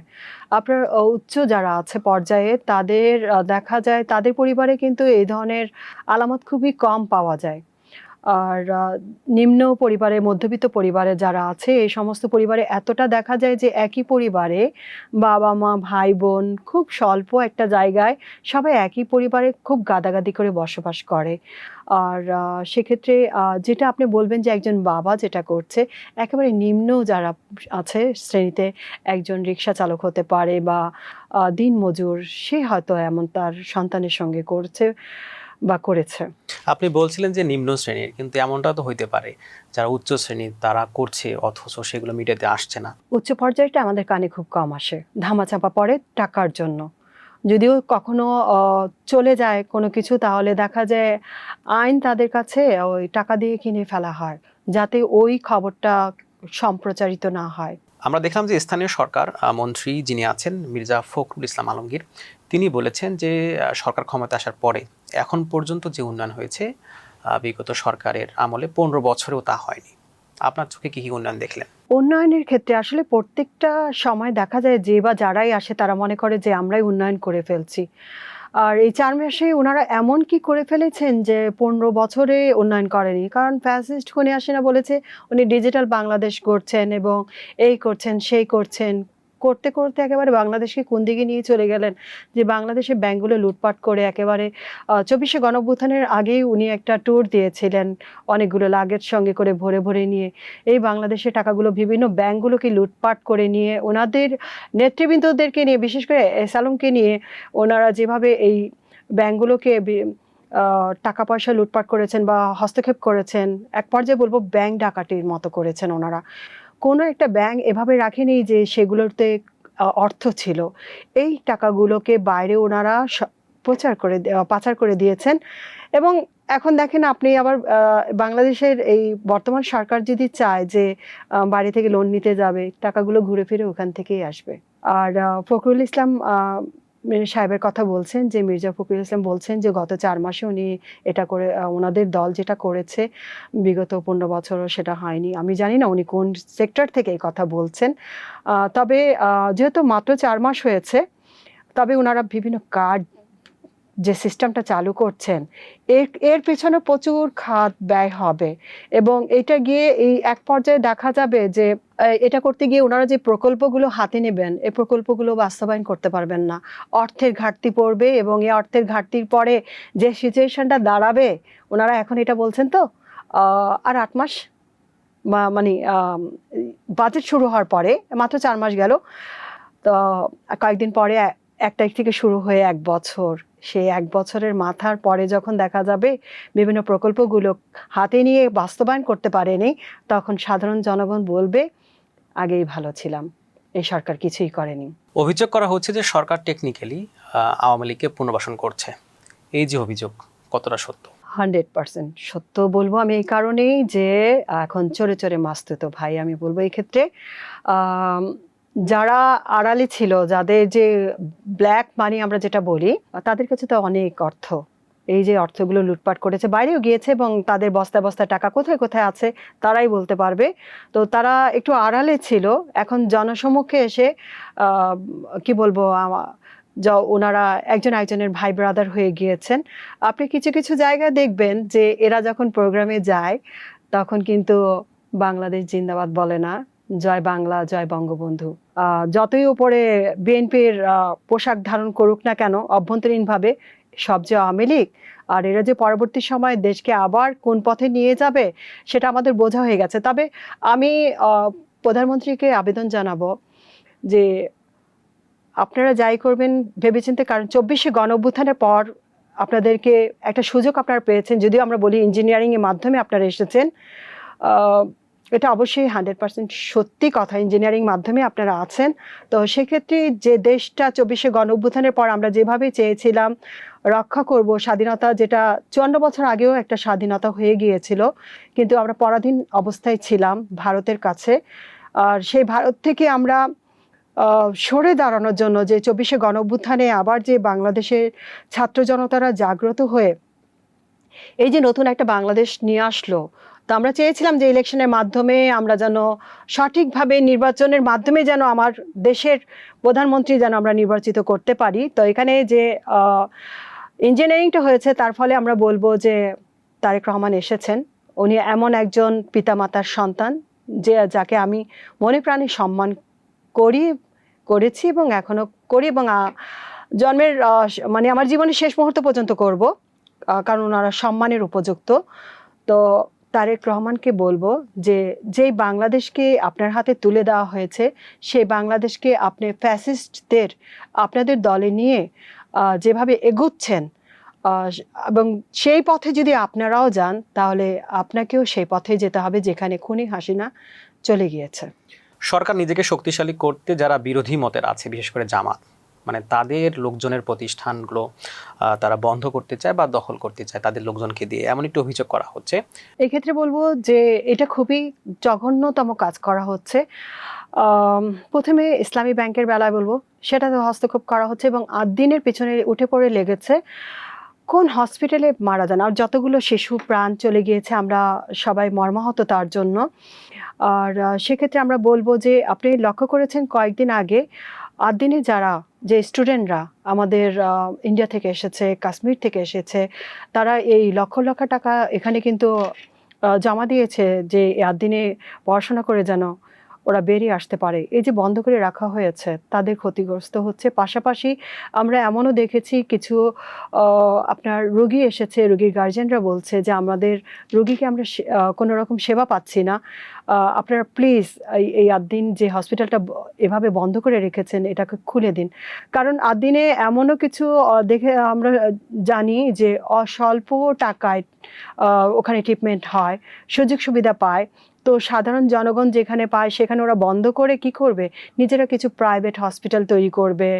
আপনার উচ্চ যারা আছে পর্যায়ে তাদের দেখা যায় তাদের পরিবারে কিন্তু এই ধরনের আলামত খুবই কম পাওয়া যায়। আর নিম্ন পরিবারে, মধ্যবিত্ত পরিবারে যারা আছে এই সমস্ত পরিবারে এতটা দেখা যায় যে একই পরিবারে বাবা মা ভাই বোন খুব স্বল্প একটা জায়গায় সবাই একই পরিবারে খুব গাদাগাদি করে বসবাস করে। আর সেক্ষেত্রে যেটা আপনি বলবেন যে একজন বাবা যেটা করছে, একেবারে নিম্ন যারা আছে শ্রেণীতে, একজন রিক্সা চালক হতে পারে বা দিনমজুর, সে হয়তো এমন তার সন্তানের সঙ্গে করছে বা করেছে। আপনি বলছিলেন যে নিম্ন শ্রেণীর, কিন্তু এমনটা তো হইতে পারে যারা উচ্চ শ্রেণীর তারা করছে অথচ সেগুলো মিডিয়াতে আসছে না। উচ্চ পর্যায়টা আমাদের কানে খুব কম আসে, ধামাচাপা পড়ে টাকার জন্য। যদিও কখনো চলে যায় কোনো কিছু, তাহলে দেখা যায় আইন তাদের কাছে ওই টাকা দিয়ে কিনে ফেলা হয় যাতে ওই খবরটা সম্প্রচারিত না হয়। আমরা দেখলাম যে স্থানীয় সরকার মন্ত্রী যিনি আছেন মির্জা ফখরুল ইসলাম আলমগীর, তিনি বলেছেন যে সরকার ক্ষমতা আসার পরে এখন পর্যন্ত যে উন্নয়ন হয়েছে বিগত সরকারের আমলে 15 বছরেও তা হয়নি। আপনার চোখে কি কি উন্নয়ন দেখলেন? উন্নয়নের ক্ষেত্রে আসলে প্রত্যেকটা সময় দেখা যায় যে বা যারাই আসে তারা মনে করে যে আমরাই উন্নয়ন করে ফেলছি। আর এই 4 মাসে উনারা এমন কি করে ফেলেছেন যে 15 বছরে উন্নয়ন করেনি। কারণ ফ্যাসিস্ট খুনি হাসিনা বলেছে উনি ডিজিটাল বাংলাদেশ গড়ছেন এবং এই করছেন, সেই করছেন। করতে, করতে একেবারে বাংলাদেশকে কোন দিকে নিয়ে চলে গেলেন যে বাংলাদেশের ব্যাংকগুলো লুটপাট করে একেবারে 24শে গণঅভ্যুত্থানের আগেই উনি একটা ট্যুর দিয়েছিলেন অনেকগুলো লাগেজ সঙ্গে করে ভরে, ভরে নিয়ে। এই বাংলাদেশের টাকাগুলো বিভিন্ন ব্যাংকগুলোকে লুটপাট করে নিয়ে ওনাদের নেতৃবৃন্দদেরকে নিয়ে, বিশেষ করে এস আলমকে নিয়ে ওনারা যেভাবে এই ব্যাংকগুলোকে টাকা পয়সা লুটপাট করেছেন বা হস্তক্ষেপ করেছেন, এক পর্যায়ে বলবো ব্যাংক ডাকাতির মতো করেছেন ওনারা। কোনো একটা ব্যাংক এভাবে রাখেনি যে সেগুলোতে অর্থ ছিল। এই টাকাগুলোকে বাইরে ওনারা পাচার করে দিয়েছেন। এবং এখন দেখেন আপনি আবার বাংলাদেশের এই বর্তমান সরকার যদি চায় যে বাইরে থেকে লোন নিতে যাবে, টাকাগুলো ঘুরে ফিরে ওখান থেকেই আসবে। আর ফখরুল ইসলাম সাহেবের কথা বলছেন, যে মির্জা ফখরুল ইসলাম বলছেন যে গত 4 মাসে উনি এটা করে, ওনাদের দল যেটা করেছে বিগত 15 বছরও সেটা হয়নি। আমি জানি না উনি কোন সেক্টর থেকে এই কথা বলছেন। তবে যেহেতু মাত্র 4 মাস হয়েছে, তবে ওনারা বিভিন্ন কার্ড যে সিস্টেমটা চালু করছেন এর পেছনে প্রচুর খাত ব্যয় হবে এবং এটা গিয়ে এই এক পর্যায়ে দেখা যাবে যে এটা করতে গিয়ে ওনারা যে প্রকল্পগুলো হাতে নেবেন, এই প্রকল্পগুলো বাস্তবায়ন করতে পারবেন না। অর্থের ঘাটতি পড়বে এবং এই অর্থের ঘাটতির পরে যে সিচুয়েশনটা দাঁড়াবে, ওনারা এখন এটা বলছেন তো আর 8 মাস মানে বাজেট শুরু হওয়ার পরে মাত্র 4 মাস গেল, তো কয়েকদিন পরে 1 তারিখ থেকে শুরু হয়ে 1 বছর, সেই 1 বছরের মাথার পরে যখন দেখা যাবে বিভিন্ন প্রকল্পগুলো হাতে নিয়ে বাস্তবায়ন করতে পারেনি, তখন সাধারণ জনগণ বলবে আগেই ভালো ছিলাম, এই সরকার কিছুই করেনি। অভিযোগ করা হচ্ছে যে সরকার টেকনিক্যালি আওয়ামী লীগকে পুনর্বাসন করছে। এই যে অভিযোগ কতটা সত্য? 100% সত্য বলবো আমি এই কারণেই যে এখন চোরে চোরে মাস্তুতো ভাই, আমি বলবো এই ক্ষেত্রে যারা আড়ালে ছিল, যাদের যে ব্ল্যাক মানি আমরা যেটা বলি, তাদের কাছে তো অনেক অর্থ, এই যে অর্থগুলো লুটপাট করেছে, বাইরেও গিয়েছে এবং তাদের বস্তায় বস্তায় টাকা কোথায় কোথায় আছে তারাই বলতে পারবে। তো তারা একটু আড়ালে ছিল, এখন জনসমক্ষে এসে কি বলবো, ওনারা একজন একজনের ভাই ব্রাদার হয়ে গিয়েছেন। আপনি কিছু কিছু জায়গায় দেখবেন যে এরা যখন প্রোগ্রামে যায় তখন কিন্তু বাংলাদেশ জিন্দাবাদ বলে না, জয় বাংলা জয় বঙ্গবন্ধু। যতই উপরে বিএনপির পোশাক ধারণ করুক না কেন অভ্যন্তরীণভাবে, সব যে আওয়ামী লীগ, আর এরা যে পরবর্তী সময়ে দেশকে আবার কোন পথে নিয়ে যাবে সেটা আমাদের বোঝা হয়ে গেছে। তবে আমি প্রধানমন্ত্রীকে আবেদন জানাবো যে আপনারা যাই করবেন ভেবেচিন্তে, কারণ 24শে গণঅভ্যুত্থানের পর আপনাদেরকে একটা সুযোগ আপনারা পেয়েছেন, যদিও আমরা বলি ইঞ্জিনিয়ারিং এর মাধ্যমে আপনারা এসেছেন, এটা অবশ্যই 100% সত্যি কথা। ইঞ্জিনিয়ারিং মাধ্যমে আপনারা আছেন, তো সেক্ষেত্রে যে দেশটা 24শে গণঅভ্যুত্থানের পর আমরা যেভাবে চেয়েছিলাম রক্ষা করব স্বাধীনতা, যেটা 54 বছর আগেও একটা স্বাধীনতা হয়ে গিয়েছিল, কিন্তু আমরা পরাধীন অবস্থায় ছিলাম ভারতের কাছে। আর সেই ভারত থেকে আমরা সরে দাঁড়ানোর জন্য যে 24শে গণঅভ্যুত্থানে আবার যে বাংলাদেশের ছাত্র জনতারা জাগ্রত হয়ে এই যে নতুন একটা বাংলাদেশ নিয়ে আসলো, তো আমরা চেয়েছিলাম যে ইলেকশনের মাধ্যমে আমরা যেন সঠিকভাবে নির্বাচনের মাধ্যমে যেন আমার দেশের প্রধানমন্ত্রী যেন আমরা নির্বাচিত করতে পারি। তো এখানে যে ইঞ্জিনিয়ারিংটা হয়েছে তার ফলে আমরা বলবো যে তারেক রহমান এসেছেন, উনি এমন একজন পিতামাতার সন্তান যাকে আমি মনে প্রাণে সম্মান করেছি এবং এখনো করি, এবং জন্মের মানে আমার জীবনের শেষ মুহূর্ত পর্যন্ত করব, কারণ ওনারা সম্মানের উপযুক্ত। তো তারেক রহমানকে বলবো যে যেই বাংলাদেশকে আপনার হাতে তুলে দেওয়া হয়েছে, সেই বাংলাদেশকে আপনি ফ্যাসিস্টদের আপনাদের দলে নিয়ে যেভাবে এগুচ্ছেন, এবং সেই পথে যদি আপনারাও যান তাহলে আপনাকেও সেই পথে যেতে হবে যেখানে খুনি হাসিনা চলে গিয়েছে। সরকার নিজেকে শক্তিশালী করতে যারা বিরোধী মতের আছে, বিশেষ করে জামাত, মানে তাদের লোকজনের প্রতিষ্ঠানগুলো তারা বন্ধ করতে চায় বা দখল করতে চায় তাদের লোকজনকে দিয়ে, এমন একটি অভিযোগ করা হচ্ছে। এক্ষেত্রে বলবো যে এটা খুবই জঘন্যতম কাজ করা হচ্ছে। প্রথমে ইসলামী ব্যাংকের বেলায় বলবো, সেটাতে হস্তক্ষেপ করা হচ্ছে এবং 8 দিনের পেছনে উঠে পড়ে লেগেছে কোন হসপিটালে মারা যান, আর যতগুলো শিশু প্রাণ চলে গিয়েছে আমরা সবাই মর্মাহত তার জন্য। আর সেক্ষেত্রে আমরা বলবো যে আপনি লক্ষ্য করেছেন কয়েকদিন আগে 8 দিনে যারা যে স্টুডেন্টরা আমাদের ইন্ডিয়া থেকে এসেছে, কাশ্মীর থেকে এসেছে, তারা এই লক্ষ লক্ষ টাকা এখানে কিন্তু জমা দিয়েছে যে 8 দিনে পড়াশোনা করে যেন ওরা বেরিয়ে আসতে পারে। এই যে বন্ধ করে রাখা হয়েছে, তাদের ক্ষতিগ্রস্ত হচ্ছে। পাশাপাশি আমরা এমনও দেখেছি কিছু আপনার রোগী এসেছে, রোগীর গার্জিয়ানরা বলছে যে আমাদের রোগীকে আমরা কোনো রকম সেবা পাচ্ছি না, আপনারা প্লিজ এই 8 দিন যে হসপিটালটা এভাবে বন্ধ করে রেখেছেন এটাকে খুলে দিন। কারণ 8 দিনে এমনও কিছু দেখে আমরা জানি যে অস্বল্প টাকায় ওখানে ট্রিটমেন্ট হয়, সুযোগ সুবিধা পায়। তো সাধারণ জনগণ যেখানে পায় সেখানে ওরা বন্ধ করে কি করবে, নিজেরা কিছু প্রাইভেট হসপিটাল তৈরি করবে,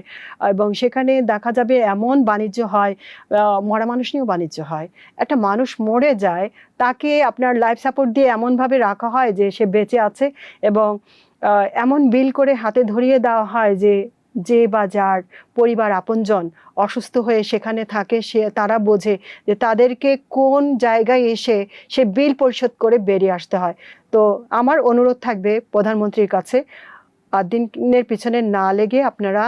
এবং সেখানে দেখা যাবে এমন বাণিজ্য হয়, মরা মানুষ নিয়েও বাণিজ্য হয়। একটা মানুষ মরে যায়, তাকে আপনার লাইফ সাপোর্ট দিয়ে এমনভাবে রাখা হয় যে সে বেঁচে আছে, এবং এমন বিল করে হাতে ধরিয়ে দেওয়া হয় যে বা যার পরিবার আপনজন অসুস্থ হয়ে সেখানে থাকে, তারা বোঝে যে তাদেরকে কোন জায়গায় এসে সে বিল পরিশোধ করে বেরিয়ে আসতে হয়। তো আমার অনুরোধ থাকবে প্রধানমন্ত্রীর কাছে, 8 দিনের পিছনে না লেগে আপনারা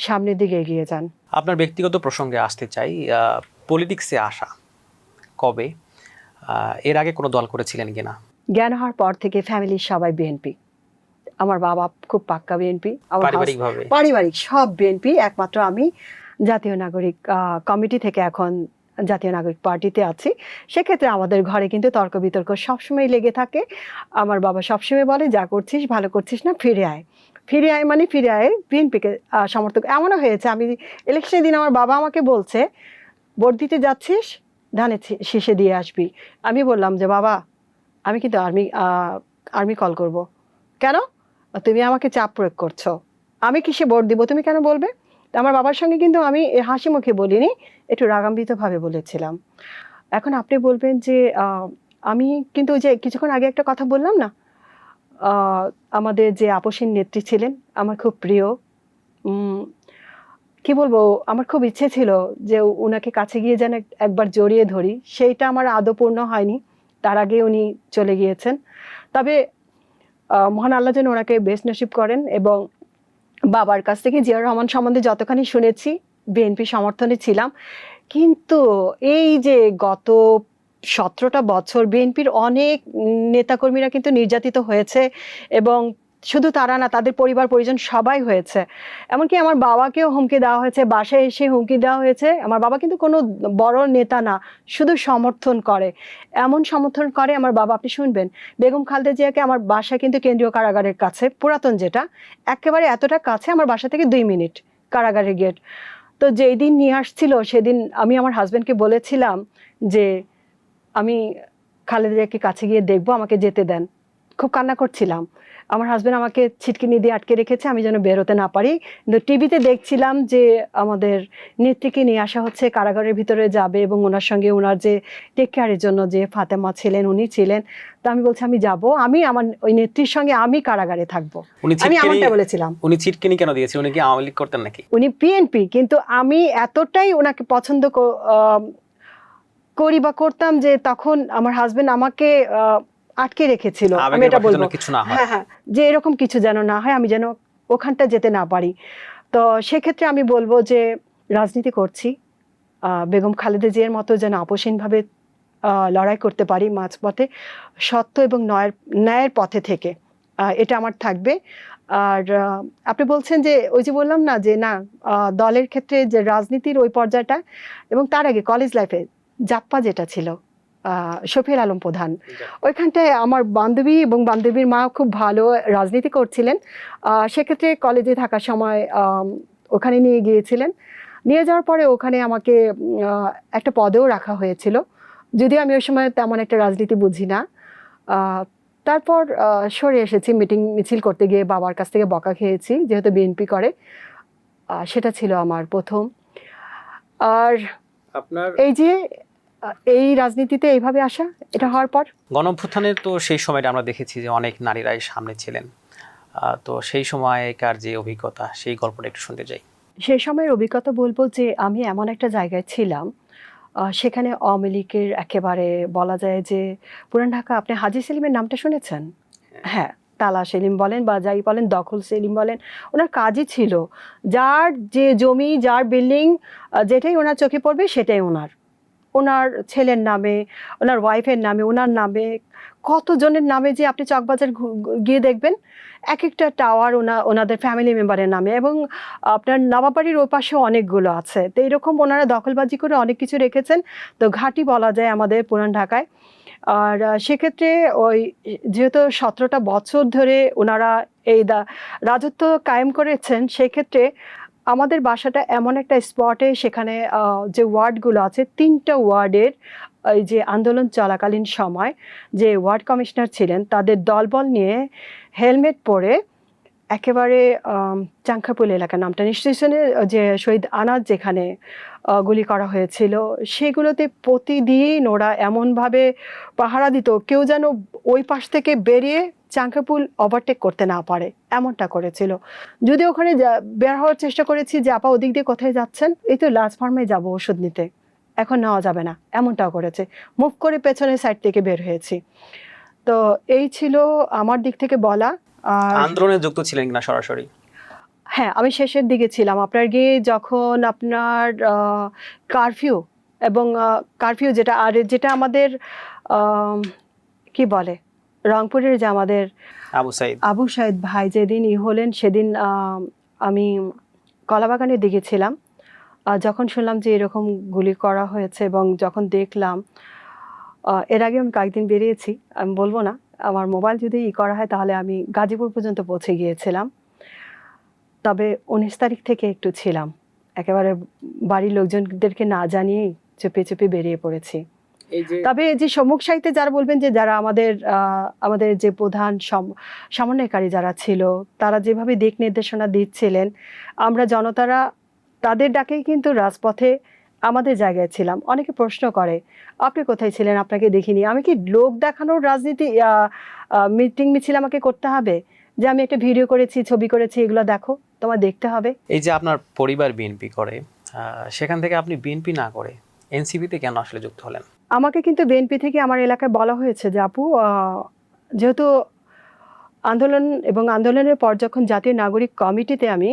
সামনের দিকে এগিয়ে যান। আপনার ব্যক্তিগত প্রসঙ্গে আসতে চাই, পলিটিক্সে আসা কবে, এর আগে কোনো দল করেছিলেন কিনা? জ্ঞান হওয়ার পর থেকে ফ্যামিলির সবাই বিএনপি। আমার বাবা খুব পাক্কা বিএনপি, পারিবারিক সব বিএনপি, একমাত্র আমি জাতীয় নাগরিক কমিটি থেকে এখন জাতীয় নাগরিক পার্টিতে আছি। সেক্ষেত্রে আমাদের ঘরে কিন্তু তর্ক বিতর্ক সবসময় লেগে থাকে। আমার বাবা সবসময় বলে যা করছিস ভালো করছিস না, ফিরে আয়, ফিরে আয়, মানে ফিরে আয় বিএনপিকে সমর্থক। এমনও হয়েছে আমি ইলেকশনের দিন আমার বাবা আমাকে বলছে ভোট দিতে যাচ্ছিস ধানের শীষে দিয়ে আসবি। আমি বললাম যে বাবা আমি কিন্তু আর্মি কল করব। কেন? তুমি আমাকে চাপ প্রয়োগ করছো, আমি কিসে ভোট দিব তুমি কেন বলবে? আমার বাবার সঙ্গে কিন্তু আমি হাসি মুখে বলিনি, একটু রাগান্বিতভাবে বলেছিলাম। এখন আপনি বলবেন যে আমি কিন্তু ওই যে কিছুক্ষণ আগে একটা কথা বললাম না, আমাদের যে আপসীন নেত্রী ছিলেন আমার খুব প্রিয়, কি বলবো, আমার খুব ইচ্ছে ছিল যে ওনাকে কাছে গিয়ে যেন একবার জড়িয়ে ধরি, সেইটা আমার আদৌ পূর্ণ হয়নি, তার আগে উনি চলে গিয়েছেন। তবে মহান আল্লাহ যেন ওনাকে বেস্ট নসিব করেন। এবং বাবার কাছ থেকে জিয়াউর রহমান সম্বন্ধে যতখানি শুনেছি বিএনপি সমর্থনে ছিলাম, কিন্তু এই যে গত 17টা বছর বিএনপির অনেক নেতাকর্মীরা কিন্তু নির্যাতিত হয়েছে, এবং শুধু তারা না, তাদের পরিবার পরিজন সবাই হয়েছে। এমনকি আমার বাবাকেও হুমকি দেওয়া হয়েছে, বাসায় এসে হুমকি দেওয়া হয়েছে। আমার বাবা কিন্তু কোনো বড় নেতা না, শুধু সমর্থন করে, এমন সমর্থন করে আমার বাবা, আপনি শুনবেন বেগম খালেদা জিয়াকে আমার বাসা কিন্তু কেন্দ্রীয় কারাগারের কাছে, পুরাতন যেটা, একেবারে এতটা কাছে, আমার বাসা থেকে 2 মিনিট কারাগারের গেট। তো যেই দিন নিয়ে আসছিল সেদিন আমি আমার হাজব্যান্ডকে বলেছিলাম যে আমি খালেদা জিয়াকে কাছে গিয়ে দেখবো, আমাকে যেতে দেন। খুব কান্না করছিলাম। আমার হাজবেন্ড আমাকে ছিটকিনি দিয়ে আটকে রেখেছে, আমি যেন বেরোতে না পারি। কিন্তু টিভিতে দেখছিলাম যে আমাদের নেত্রীকে নিয়ে আসা হচ্ছে, কারাগারের ভিতরে যাবে এবং ওনার সঙ্গে ওনার যে টেক কেয়ারের জন্য যে ফাতেমা ছিলেন উনি ছিলেন। তো আমি বলছি আমি যাব, আমি আমার ওই নেত্রীর সঙ্গে আমি কারাগারে থাকবো, আমি এমনটা বলেছিলাম। উনি ছিটকিনি কেন দিয়েছেন? উনি কি আওয়ামী লীগ করতেন নাকি? উনি পিএনপি, কিন্তু আমি এতটাই ওনাকে পছন্দ করি বা করতাম যে তখন আমার হাজবেন্ড আমাকে আটকে রেখেছিল। আমি এটা বলবো কিছু না হয়, হ্যাঁ হ্যাঁ, যে এরকম কিছু যেন না হয়, আমি যেন ওখানটা যেতে না পারি। তো সেক্ষেত্রে আমি বলবো যে রাজনীতি করছি, বেগম খালেদা জিয়ার মতো যেন আপোষহীনভাবে লড়াই করতে পারি মাঝপথে, সত্য এবং ন্যায়ের পথে থেকে, এটা আমার থাকবে। আর আপনি বলছেন যে ওই যে বললাম না যে না, দলের ক্ষেত্রে যে রাজনীতির ওই পর্যায়টা, এবং তার আগে কলেজ লাইফে জাপ্পা যেটা ছিল, শফিউল আলম প্রধান, ওইখানটায় আমার বান্ধবী এবং বান্ধবীর মা খুব ভালো রাজনীতি করছিলেন। সেক্ষেত্রে কলেজে থাকার সময় ওখানে নিয়ে গিয়েছিলেন। নিয়ে যাওয়ার পরে ওখানে আমাকে একটা পদেও রাখা হয়েছিল, যদিও আমি ওই সময় তেমন একটা রাজনীতি বুঝি না। তারপর সরে এসেছি, মিটিং মিছিল করতে গিয়ে বাবার কাছ থেকে বকা খেয়েছি, যেহেতু বিএনপি করে। সেটা ছিল আমার প্রথম। আর আপনার এই যে এই রাজনীতিতে এইভাবে আসা, এটা হওয়ার পর গণঅভ্যুত্থানের তো সেই সময়টা আমরা দেখেছি যে অনেক নারীরাই সামনে ছিলেন। তো সেই সময়কার যে অভিজ্ঞতা, সেই গল্পটা একটু শুনতে চাই। সেই সময়ের অভিজ্ঞতা বলবো যে আমি এমন একটা জায়গায় ছিলাম, সেখানে আওয়ামী লীগের একেবারে বলা যায় যে পুরান ঢাকা, আপনি হাজী সেলিমের নামটা শুনেছেন? হ্যাঁ, তালা সেলিম বলেন বা যাই বলেন, দখল সেলিম বলেন, ওনার কাজই ছিল যার যে জমি, যার বিল্ডিং, যেটাই ওনার চোখে পড়বে সেটাই ওনার ছেলের নামে, ওনার ওয়াইফের নামে, ওনার নামে, কতজনের নামে যে আপনি চকবাজার গিয়ে দেখবেন এক একটা টাওয়ার ওনাদের ফ্যামিলি মেম্বারের নামে, এবং আপনার নবাবাড়ির ওই পাশে অনেকগুলো আছে। তো এরকম ওনারা দখলবাজি করে অনেক কিছু রেখেছেন। তো ঘাঁটি বলা যায় আমাদের পুরান ঢাকায়। আর সেক্ষেত্রে ওই যেহেতু 17টা বছর ধরে ওনারা এই রাজত্ব কায়েম করেছেন, সেক্ষেত্রে আমাদের বাসাটা এমন একটা স্পটে, সেখানে যে ওয়ার্ডগুলো আছে 3টা ওয়ার্ডের এই যে আন্দোলন চলাকালীন সময় যে ওয়ার্ড কমিশনার ছিলেন, তাদের দলবল নিয়ে হেলমেট পরে একেবারে চাংখাপুল এলাকা, নামটা নিশ্চয়ই শুনে, যে শহীদ আনাজ যেখানে গুলি করা হয়েছিল, সেগুলোতে প্রতিদিন ওরা এমনভাবে পাহারা দিত কেউ যেন ওই পাশ থেকে বেরিয়ে চাংখাপুল ওভারটেক করতে না পারে, এমনটা করেছিল। যদি ওখানে বের হওয়ার চেষ্টা করেছি যে আপা ওদিক দিয়ে কোথায় যাচ্ছেন, এই তো লাস্ট ফার্মে যাবো ওষুধ নিতে, এখন নেওয়া যাবে না, এমনটাও করেছে। মুভ করে পেছনের সাইড থেকে বের হয়েছি। তো এই ছিল আমার দিক থেকে বলা। আন্দোলনে যুক্ত ছিলেন কিনা সরাসরি? হ্যাঁ, আমি শেষের দিকে ছিলাম। আপনার গিয়ে যখন আপনার কারফিউ এবং কারফিউ যেটা আমাদের কি বলে, রংপুরের যে আমাদের আবু সাইদ ভাই যেদিন হলেন, সেদিন আমি কলাবাগানের দিকে ছিলাম। যখন শুনলাম যে এরকম গুলি করা হয়েছে এবং যখন দেখলাম, এর আগে আমি কয়েকদিন বেরিয়েছি, আমি বলবো না, আমার মোবাইল যদি করা হয় তাহলে আমি গাজীপুর পর্যন্ত পৌঁছে গিয়েছিলাম। তবে 19 তারিখ থেকে একটু ছিলাম, একেবারে বাড়ির লোকজনদেরকে না জানিয়েই চুপে চুপে বেরিয়ে পড়েছি। তবে যে সম্মুখ সাহিত্যে যারা বলবেন যে যারা আমাদের যে প্রধান সমন্বয়কারী যারা ছিল, তারা যেভাবে দিক নির্দেশনা দিচ্ছিলেন, আমরা জনতারা তাদের ডাকেই কিন্তু রাজপথে আমাদের জায়গায় ছিলাম। অনেকে প্রশ্ন করে আপনি কোথায় ছিলেন, আপনাকে দেখিনি। আমি কি লোক দেখানোর রাজনীতি মিটিং মিছিল আমাকে করতে হবে যে আমি একটা ভিডিও করেছি, ছবি করেছি, এগুলো দেখো, তোমার দেখতে হবে? এই যে আপনার পরিবার বিএনপি করে, সেখান থেকে আপনি বিএনপি না করে এনসিপিতে কেন আসলে যুক্ত হলেন? আমাকে কিন্তু বিএনপি থেকে আমার এলাকায় বলা হয়েছে যে আপু, যেহেতু আন্দোলন এবং আন্দোলনের পর যখন জাতীয় নাগরিক কমিটিতে আমি,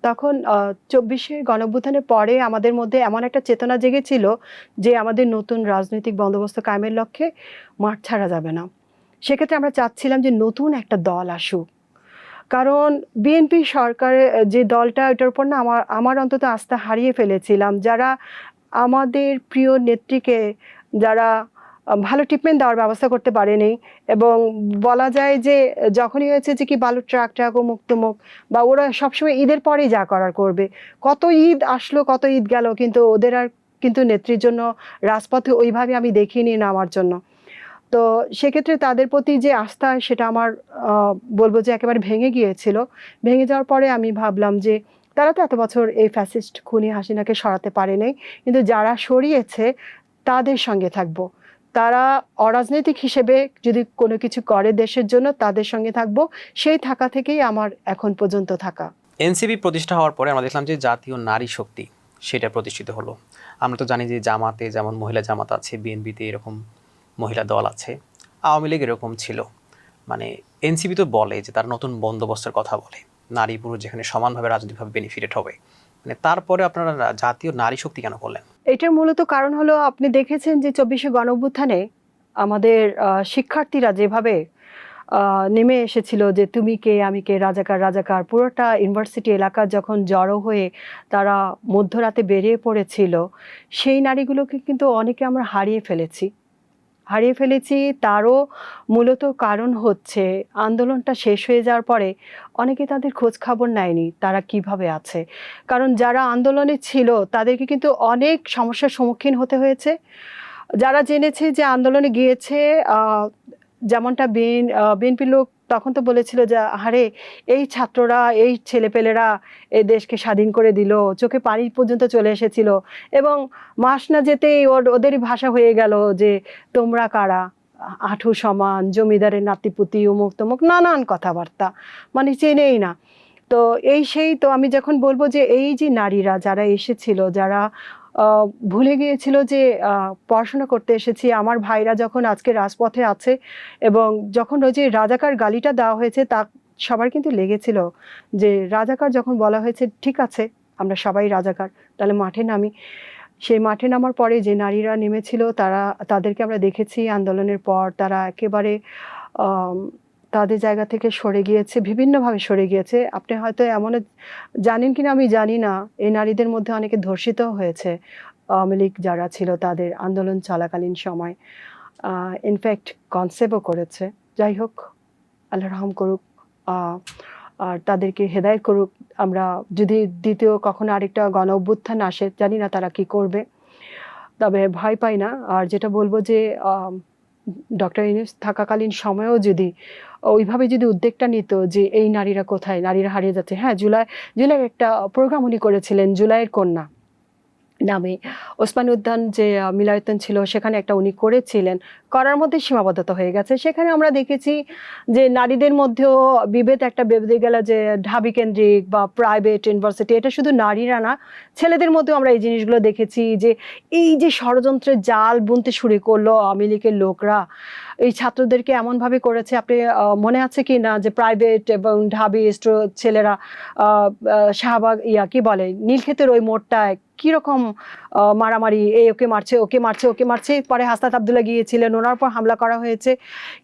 তখন 24শে গণঅভ্যুত্থানের পরে আমাদের মধ্যে এমন একটা চেতনা জেগেছিল যে আমাদের নতুন রাজনৈতিক বন্দোবস্ত কায়েমের লক্ষ্যে মাঠ ছাড়া যাবে না। সেক্ষেত্রে আমরা চাচ্ছিলাম যে নতুন একটা দল আসুক, কারণ বিএনপি সরকারের যে দলটা, এটার উপর না আমার অন্তত আস্থা হারিয়ে ফেলেছিলাম। যারা আমাদের প্রিয় নেত্রীকে যারা ভালো ট্রিটমেন্ট দেওয়ার ব্যবস্থা করতে পারেনি, এবং বলা যায় যে যখনই হয়েছে যে কি বালুর ট্রাক ও মুক্তমুখ, বা ওরা সবসময় ঈদের পরেই যা করার করবে, কত ঈদ আসলো কত ঈদ গেল, কিন্তু ওদের আর কিন্তু নেত্রীর জন্য রাজপথে ওইভাবে আমি দেখিনি না আমার জন্য। তো তো সেক্ষেত্রে তাদের প্রতি যে আস্থা সেটা আমার বলবো যে একেবারে ভেঙে গিয়েছিল। ভেঙে যাওয়ার পরে আমি ভাবলাম যে তারা তো এত বছর এই ফ্যাসিস্ট খুনি হাসিনাকে সরাতে পারে নাই, কিন্তু যারা সরিয়েছে তাদের সঙ্গে থাকবো। তারা অরাজনৈতিক হিসেবে যদি কোনো কিছু করে দেশের জন্য তাদের সঙ্গে থাকবো, সেই থাকা থেকেই আমার এখন পর্যন্ত থাকা। এনসিপি প্রতিষ্ঠা হওয়ার পরে আমরা দেখলাম যে জাতীয় নারী শক্তি সেটা প্রতিষ্ঠিত হলো। আমরা তো জানি যে জামাতে যেমন মহিলা জামাত আছে, বিএনপিতে এরকম মহিলা দল আছে, আওয়ামী লীগ এরকম ছিল। মানে এনসিপি তো বলে যে তার নতুন বন্দোবস্তের কথা বলে, নারী পুরুষ যেখানে সমানভাবে রাজনৈতিকভাবে বেনিফিটেড হবে। মানে তারপরে আপনারা জাতীয় নারী শক্তি কেন করলেন? এটার মূলত কারণ হলো, আপনি দেখেছেন যে 24শে গণঅভ্যুত্থানে আমাদের শিক্ষার্থীরা যেভাবে নেমে এসেছিল যে তুমি কে আমি কে রাজাকার রাজাকার, পুরোটা ইউনিভার্সিটি এলাকা যখন জড়ো হয়ে তারা মধ্যরাতে বেরিয়ে পড়েছিল, সেই নারীগুলোকে কিন্তু অনেকে আমরা হারিয়ে ফেলেছি। তারও মূলত কারণ হচ্ছে আন্দোলনটা শেষ হয়ে যাওয়ার পরে অনেকে তাদের খোঁজ খবর নেয়নি তারা কিভাবে আছে। কারণ যারা আন্দোলনে ছিল তাদেরকে কিন্তু অনেক সমস্যার সম্মুখীন হতে হয়েছে। যারা জেনেছে যে আন্দোলনে গিয়েছে, যেমনটা বিএনপির লোক তখন তো বলেছিল যে আরে এই ছাত্ররা, এই ছেলেপেলেরা এই দেশকে স্বাধীন করে দিল, চোখে পানি পর্যন্ত চলে এসেছিল। এবং মাস না যেতেই ওদেরই ভাষা হয়ে গেল যে তোমরা কারা, আঁঠু সমান, জমিদারের নাতিপুতি, অমুক তমুক, নানান কথাবার্তা, মানে চেনেই না। তো সেই তো আমি যখন বলবো যে এই যে নারীরা যারা এসেছিল, যারা ভুলে গিয়েছিল যে পড়াশোনা করতে এসেছি, আমার ভাইরা যখন আজকে রাজপথে আছে এবং যখন ওই যে রাজাকার গালিটা দেওয়া হয়েছে তা সবার কিন্তু লেগেছিল যে রাজাকার যখন বলা হয়েছে ঠিক আছে আমরা সবাই রাজাকার, তাহলে মাঠে নামি। সেই মাঠে নামার পরে যে নারীরা নেমেছিল তাদেরকে আমরা দেখেছি আন্দোলনের পর তারা একেবারে তাদের জায়গা থেকে সরে গিয়েছে, বিভিন্নভাবে সরে গিয়েছে। আপনি হয়তো এমনও জানেন কিনা আমি জানি না, এই নারীদের মধ্যে অনেকে ধর্ষিত হয়েছে আওয়ামী লীগ যারা ছিল তাদের আন্দোলন চলাকালীন সময়, ইনফ্যাক্ট কনসেপ্টও করেছে। যাই হোক, আল্লাহ রহম করুক, আর তাদেরকে হেদায়েত করুক। আমরা যদি দ্বিতীয় কখনো আরেকটা গণ অভ্যুত্থান আসে, জানি না তারা কি করবে, তবে ভয় পাই না। আর যেটা বলবো যে ডক্টর ইউনূস থাকাকালীন সময়েও যদি ওইভাবে যদি উদ্যোগটা নিত যে এই নারীরা কোথায়, নারীরা হারিয়ে যাচ্ছে। হ্যাঁ, জুলাই একটা প্রোগ্রাম উনি করেছিলেন, জুলাইয়ের কন্যা নামে ওসমান উদ্যান যে মিলায়তন ছিল সেখানে একটা উনি করেছিলেন, করার মধ্যে সীমাবদ্ধতা হয়ে গেছে। সেখানে আমরা দেখেছি যে নারীদের মধ্যেও বিভেদ একটা বেঁধে গেল যে ঢাবি কেন্দ্রিক বা প্রাইভেট ইউনিভার্সিটি, এটা শুধু নারীরা না, ছেলেদের মধ্যেও আমরা এই জিনিসগুলো দেখেছি যে এই যে ষড়যন্ত্রের জাল বুনতে শুরু করলো আওয়ামী লীগের লোকরা, এই ছাত্রদেরকে এমনভাবে করেছে। আপনি মনে আছে কি না যে প্রাইভেট এবং ঢাবি ছেলেরা শাহবাগ কি বলে নীলক্ষেতের ওই মোড়টায় কিরকম মারামারি, ওকে মারছে ওকে মারছে ওকে মারছে, পরে হাসনাত আবদুল্লাহ গিয়েছিলেন, ওনার পর হামলা করা হয়েছে।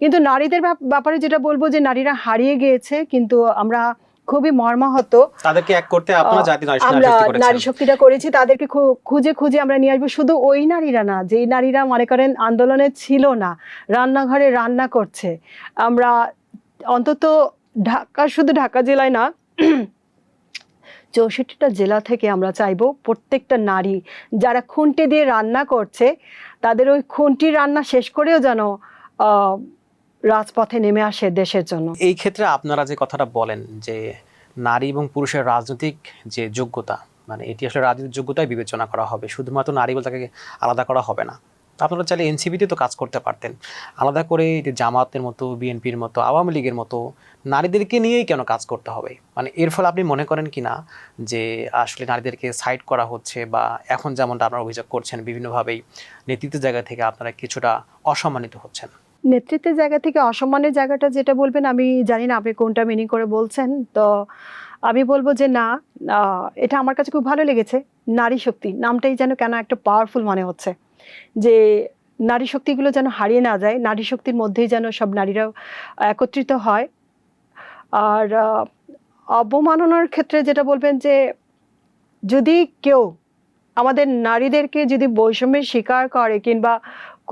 কিন্তু নারীদের ব্যাপারে যেটা বলবো যে নারীরা হারিয়ে গিয়েছে, কিন্তু আমরা খুবই মর্মাহত। তাদেরকে এক করতে আপনারা জাতীয় নারী শক্তিটা করেছি, তাদেরকে খুঁজে খুঁজে আমরা নিয়ে আসবো। শুধু ওই নারীরা না, যেই নারীরা মনে করেন আন্দোলনে ছিল না, রান্নাঘরে রান্না করছে, আমরা অন্তত শুধু ঢাকা জেলায় না 64টা জেলা থেকে আমরা চাইবো প্রত্যেকটা নারী যারা খুন্তি দিয়ে রান্না করছে তাদের ওই খুন্তি রান্না শেষ করেও যেন রাজপথে নেমে আসে দেশের জন্য। এই ক্ষেত্রে আপনারা যে কথাটা বলেন যে নারী এবং পুরুষের রাজনৈতিক যে যোগ্যতা, মানে এটি আসলে রাজনৈতিক যোগ্যতায় বিবেচনা করা হবে, শুধুমাত্র নারী বলে তাকে আলাদা করা হবে না। আপনারা চাইলে এনসিপিতে তো কাজ করতে পারতেন, আলাদা করে জামাতের মতো, বিএনপির মতো, আওয়ামী লীগের মতো নারীদেরকে নিয়েই কেন কাজ করতে হবে? মানে এর ফলে আপনি মনে করেন কি না যে আসলে নারীদেরকে সাইড করা হচ্ছে, বা এখন যেমনটা আপনারা অভিযোগ করছেন বিভিন্নভাবেই নেতৃত্বের জায়গা থেকে আপনারা কিছুটা অসম্মানিত হচ্ছেন? নেতৃত্বের জায়গা থেকে অসম্মানের জায়গাটা যেটা বলবেন আমি জানি না আপনি কোনটা মিনিং করে বলছেন। তো আমি বলবো যে না, এটা আমার কাছে খুব ভালো লেগেছে। নারী শক্তি নামটাই যেন কেন একটা পাওয়ারফুল মনে হচ্ছে, যে নারী শক্তিগুলো যেন হারিয়ে না যায়, নারী শক্তির মধ্যেই যেন সব নারীরাও একত্রিত হয়। আর অবমাননার ক্ষেত্রে যেটা বলবেন যে যদি কেউ আমাদের নারীদেরকে যদি বৈষম্যের শিকার করে কিংবা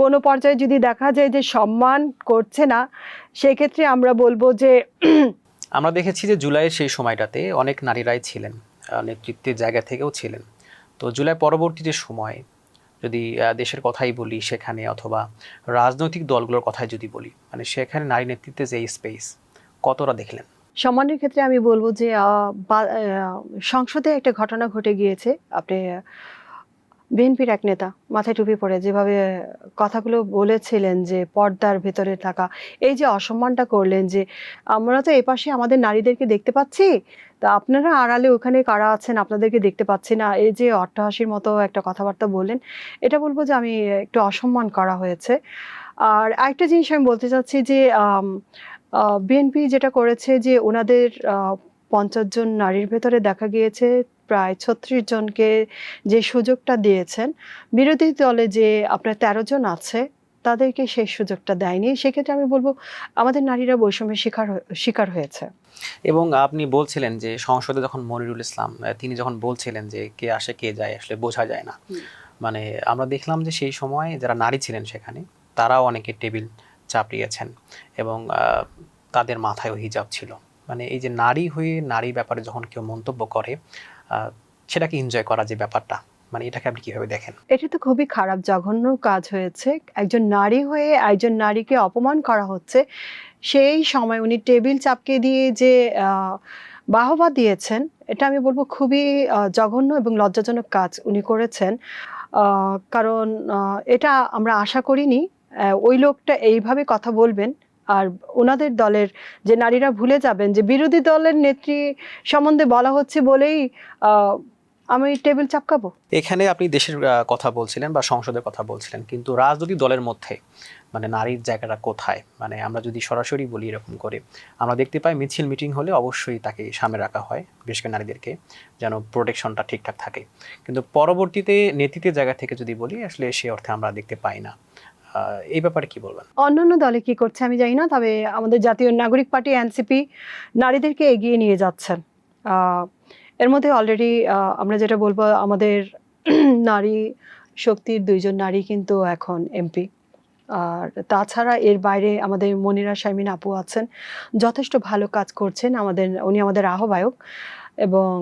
কোনো পর্যায়ে যদি দেখা যায় যে সম্মান করছে না, সেক্ষেত্রে আমরা বলবো যে আমরা দেখেছি যে জুলাইয়ের সেই সময়টাতে অনেক নারীরাই ছিলেন, নেতৃত্বের জায়গা থেকেও ছিলেন। তো জুলাই পরবর্তী যে সময় যদি দেশের কথাই বলি সেখানে, অথবা রাজনৈতিক দলগুলোর কথাই যদি বলি, মানে সেখানে নারী নেতৃত্বে যে স্পেস কতটা দেখলেন? সম্মানের ক্ষেত্রে আমি বলবো যে সংসদে একটা ঘটনা ঘটে গিয়েছে। আপনি বিএনপির এক নেতা মাথায় টুপি পরে যেভাবে কথাগুলো বলেছিলেন যে পর্দার ভেতরে থাকা, এই যে অসম্মানটা করলেন যে আমরা তো এপাশে আমাদের নারীদেরকে দেখতে পাচ্ছি, তা আপনারা আড়ালে ওখানে কারা আছেন আপনাদেরকে দেখতে পাচ্ছি না, এই যে অট্টহাসির মতো একটা কথাবার্তা বললেন, এটা বলবো যে আমি একটু অসম্মান করা হয়েছে। আর আরেকটা জিনিস আমি বলতে চাচ্ছি যে বিএনপি যেটা করেছে যে ওনাদের ৫০ জন নারীর ভেতরে দেখা গিয়েছে প্রায় ৩৬ জনকে যে সুযোগটা দিয়েছেন, বিরোধী দলে যে আপনার ১৩ জন আছে তাদেরকে সেই সুযোগটা দেয়নি। সেক্ষেত্রে আমি বলব আমাদের নারীরা বৈষম্যের শিকার হয়েছে। এবং আপনি বলছিলেন যে সংসদে যখন মনিরুল ইসলাম তিনি যখন বলছিলেন যে কে আসে কে যায় আসলে বোঝা যায় না, মানে আমরা দেখলাম যে সেই সময় যারা নারী ছিলেন সেখানে তারাও অনেকে টেবিল চাপড়িয়েছেন এবং তাদের মাথায়ও হিজাব ছিল। মানে এই যে নারী হয়ে নারী ব্যাপারে যখন কেউ মন্তব্য করে সেটাকে এনজয় করা যে ব্যাপারটা, মানে এটাকে আপনি কিভাবে দেখেন? এটা তো খুবই খারাপ জঘন্য কাজ হয়েছে। একজন নারী হয়ে একজন নারীকে অপমান করা হচ্ছে। সেই সময় উনি টেবিল চাপকে দিয়ে যে বাহবা দিয়েছেন, এটা আমি বলব খুবই জঘন্য এবং লজ্জাজনক কাজ উনি করেছেন। কারণ এটা আমরা আশা করিনি ওই লোকটা এইভাবে কথা বলবেন। আর ওনাদের দলের যে নারীরা ভুলে যাবেন যে বিরোধী দলের নেত্রী সম্বন্ধে বলা হচ্ছে বলেই আমি টেবিল চাপকাবো। এখানে আপনি দেশের কথা বলছিলেন বা সংসদের কথা বলছিলেন, কিন্তু রাজনৈতিক দলের মধ্যে মানে নারীর জায়গাটা কোথায়? মানে আমরা যদি সরাসরি বলি এরকম করে, আমরা দেখতে পাই মিছিল মিটিং হলে অবশ্যই তাকে সামনে রাখা হয়, বিশেষ করে নারীদেরকে, যেন প্রোটেকশনটা ঠিকঠাক থাকে। কিন্তু পরবর্তীতে নেতৃত্বের জায়গা থেকে যদি বলি, আসলে সে অর্থে আমরা দেখতে পাই না। এই ব্যাপারে কি বলবেন? অন্যান্য দলে কি করছে আমি জানি না, তবে আমাদের জাতীয় নাগরিক পার্টি এনসিপি নারীদেরকে এগিয়ে নিয়ে যাচ্ছেন। এর মধ্যে অলরেডি আমরা যেটা বলবো আমাদের নারী শক্তির ২ জন নারী কিন্তু এখন এমপি। আর তাছাড়া এর বাইরে আমাদের মনিরা শারমিন আপু আছেন, যথেষ্ট ভালো কাজ করছেন। উনি আমাদের আহ্বায়ক এবং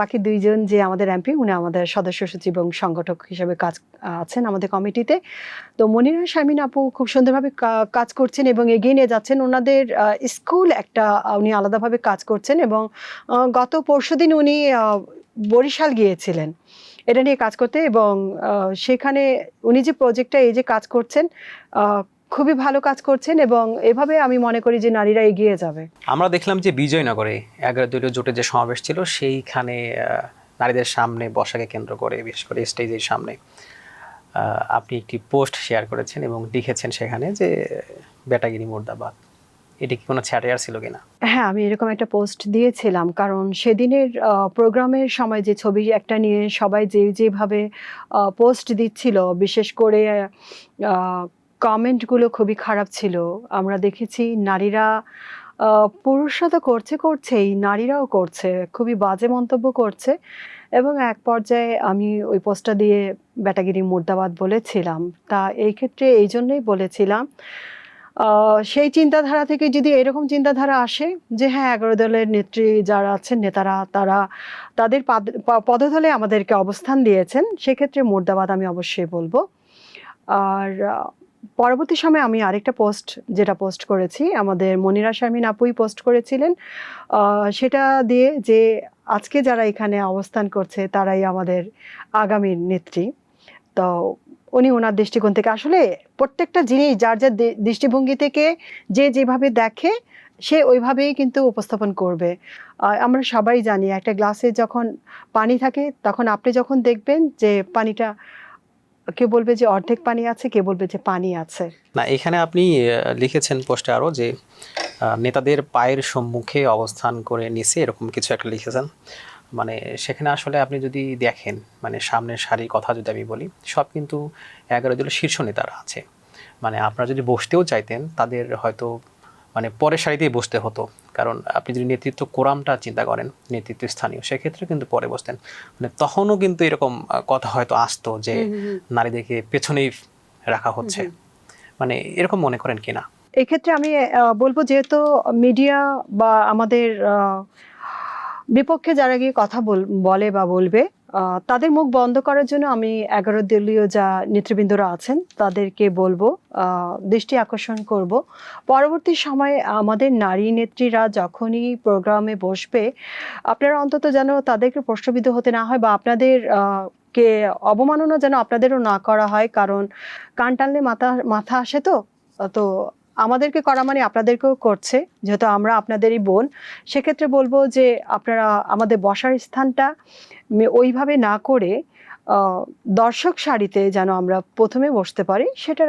বাকি ২ জন যে আমাদের এমপি উনি আমাদের সদস্য সচিব এবং সংগঠক হিসেবে আছেন আমাদের কমিটিতে। তো মনিরা শারমিন আপু খুব সুন্দরভাবে কাজ করছেন এবং এগিয়ে নিয়ে যাচ্ছেন। ওনাদের স্কুল একটা উনি আলাদাভাবে কাজ করছেন এবং গত পরশুদিন উনি বরিশাল গিয়েছিলেন এটা নিয়ে কাজ করতে এবং সেখানে উনি যে প্রজেক্টটা এই যে কাজ করছেন খুবই ভালো কাজ করছেন এবং এভাবে আমি মনে করি যে নারীরা এগিয়ে যাবে। আমরা দেখলাম যে বিজয়নগরে 11 দলীয় জোটের যে সমাবেশ ছিল সেইখানে নারীদের সামনে বসাকে কেন্দ্র করে, বিশেষ করে স্টেজের সামনে আপনি একটি পোস্ট শেয়ার করেছেন এবং লিখেছেন সেখানে যে বেটাগিরি মুর্দাবাদ। এটি কি কোনো স্যাটায়ার ছিল কিনা? হ্যাঁ, আমি এরকম একটা পোস্ট দিয়েছিলাম কারণ সেদিনের প্রোগ্রামের সময় যে ছবি একটা নিয়ে সবাই যেভাবে পোস্ট দিচ্ছিল, বিশেষ করে কমেন্টগুলো খুবই খারাপ ছিল। আমরা দেখেছি নারীরা পুরুষরা তো করছেই, নারীরাও করছে, খুবই বাজে মন্তব্য করছে এবং এক পর্যায়ে আমি ওই পোস্টটা দিয়ে বেটাগিরি মুর্দাবাদ বলেছিলাম। তা এই ক্ষেত্রে এই জন্যই বলেছিলাম সেই চিন্তাধারা থেকে যদি এরকম চিন্তাধারা আসে যে হ্যাঁ 11 দলের নেত্রী যারা আছেন নেতারা তাদের পদতলে আমাদেরকে অবস্থান দিয়েছেন, সেক্ষেত্রে মুর্দাবাদ আমি অবশ্যই বলবো। আর পরবর্তী সময়ে আমি আরেকটা যেটা পোস্ট করেছি আমাদের মনিরা শারমিন আপুই পোস্ট করেছিলেন, সেটা দিয়ে যে আজকে যারা এখানে অবস্থান করছে তারাই আমাদের আগামীর নেত্রী। তো উনি ওনার দৃষ্টিকোণ থেকে আসলে প্রত্যেকটা জিনিস যার দৃষ্টিভঙ্গি থেকে যে যেভাবে দেখে সে ওইভাবেই কিন্তু উপস্থাপন করবে। আমরা সবাই জানি একটা গ্লাসে যখন পানি থাকে তখন আপনি যখন দেখবেন যে পানিটা কেউ বলবে যে অর্ধেক পানি আছে, কেউ বলবে যে পানি আছে। না, এখানে আপনি লিখেছেন পোস্টে আরও যে নেতাদের পায়ের সম্মুখে অবস্থান করে নিচে এরকম কিছু একটা লিখেছেন। মানে সেখানে আসলে আপনি যদি দেখেন, মানে সামনের সারির কথা যদি আমি বলি, সব কিন্তু 11 দলের শীর্ষ নেতারা আছে। মানে আপনারা যদি বসতেও চাইতেন তাদের হয়তো মানে পরের সারিতেই বসতে হতো, কারণ আপনি যদি নেতৃত্ব কোরামটা চিন্তা করেন, নেতৃত্ব স্থানীয়, সেক্ষেত্রে কিন্তু পরে বসতেন। মানে তখনও কিন্তু এরকম কথা হয়তো আসতো যে নারীদেরকে পেছনেই রাখা হচ্ছে। মানে এরকম মনে করেন কিনা? এক্ষেত্রে আমি বলবো যেহেতু মিডিয়া বা আমাদের বিপক্ষে যারা গিয়ে কথা বলে বা বলবে তাদের মুখ বন্ধ করার জন্য আমি 11 দলীয় যা নেতৃবৃন্দরা আছেন তাদেরকে বলবো, দৃষ্টি আকর্ষণ করব, পরবর্তী সময়ে আমাদের নারী নেত্রীরা যখনই প্রোগ্রামে বসবে আপনারা অন্তত যেন তাদেরকে প্রশ্নবিদ্ধ হতে না হয় বা আপনাদের কে অবমাননা যেন আপনাদেরও না করা হয়, কারণ কান টানলে মাথা মাথা আসে। তো তো আমাদেরকে করা মানে আপনাদেরকেও করছে, যেহেতু আমরা আপনাদেরই বোন। সেক্ষেত্রে বলবো যে আপনারা আমাদের বসার স্থানটা ওইভাবে না করে দর্শক সারিতে যেন আমরা প্রথমে বসতে পারি, সেটা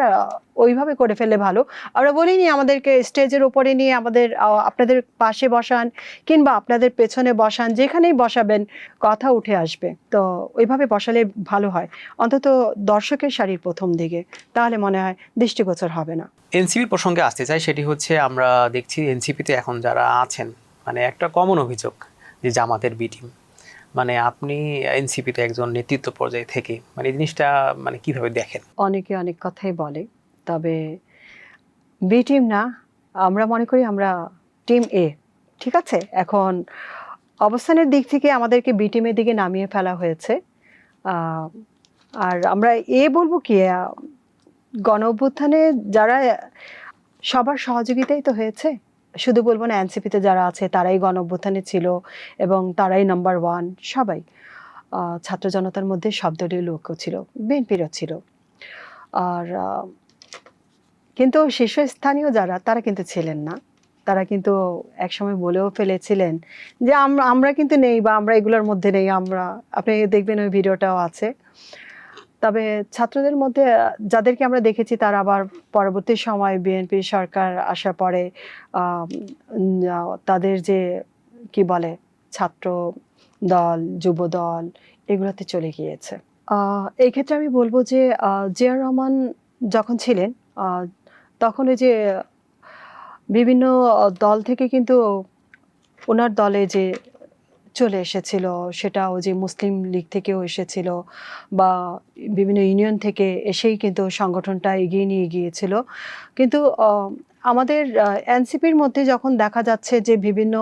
ওইভাবে করে ফেললে ভালো। আমরা বলিনি আমাদেরকে স্টেজের উপরে নিয়ে আমাদের আপনাদের পাশে বসান কিংবা আপনাদের পেছনে বসান, যেখানেই বসাবেন কথা উঠে আসবে। তো ওইভাবে বসালে ভালো হয়, অন্তত দর্শকের সারির প্রথম দিকে, তাহলে মনে হয় দৃষ্টিগোচর হবে না। এনসিপি প্রসঙ্গে আসতে চাই, সেটি হচ্ছে আমরা দেখছি এনসিপিতে এখন যারা আছেন মানে একটা কমন অভিযোগ যে জামাতের বি টিম, মানে আপনি এনসিপিতে একজন নেতৃত্ব পর্যায়ে থেকে মানে এই জিনিসটা মানে কিভাবে দেখেন? অনেকে অনেক কথাই বলে, তবে বি টিম না, আমরা মনে করি আমরা টিম এ। ঠিক আছে, এখন অবস্থানের দিক থেকে আমাদেরকে বি টিমের দিকে নামিয়ে ফেলা হয়েছে। আর আমরা বলবো কি, গণ অভ্যুত্থানে যারা সবার সহযোগিতাই তো হয়েছে, শুধু বলবো না এনসিপিতে যারা আছে তারাই গণ অভ্যুত্থানে ছিল এবং তারাই নাম্বার ওয়ান, সবাই। ছাত্র জনতার মধ্যে সব দলীয় লোকও ছিল, বিএনপিরও ছিল। আর কিন্তু শীর্ষস্থানীয় যারা তারা কিন্তু ছিলেন না, তারা কিন্তু একসময় বলেও ফেলেছিলেন যে আমরা কিন্তু নেই বা আমরা এগুলোর মধ্যে নেই। আপনি দেখবেন ওই ভিডিওটাও আছে। তবে ছাত্রদের মধ্যে যাদেরকে আমরা দেখেছি তারা আবার পরবর্তী সময় বিএনপি সরকার আসার পরে তাদের যে কি বলে ছাত্র দল, যুব দল, এগুলোতে চলে গিয়েছে। এই ক্ষেত্রে আমি বলবো যে জিয়াউর রহমান যখন ছিলেন তখন ওই যে বিভিন্ন দল থেকে কিন্তু ওনার দলে যে চলে এসেছিল, সেটা ওই যে মুসলিম লীগ থেকেও এসেছিল বা বিভিন্ন ইউনিয়ন থেকে এসেই কিন্তু সংগঠনটা এগিয়ে নিয়ে গিয়েছিল। কিন্তু আমাদের এনসিপির মধ্যে যখন দেখা যাচ্ছে যে বিভিন্ন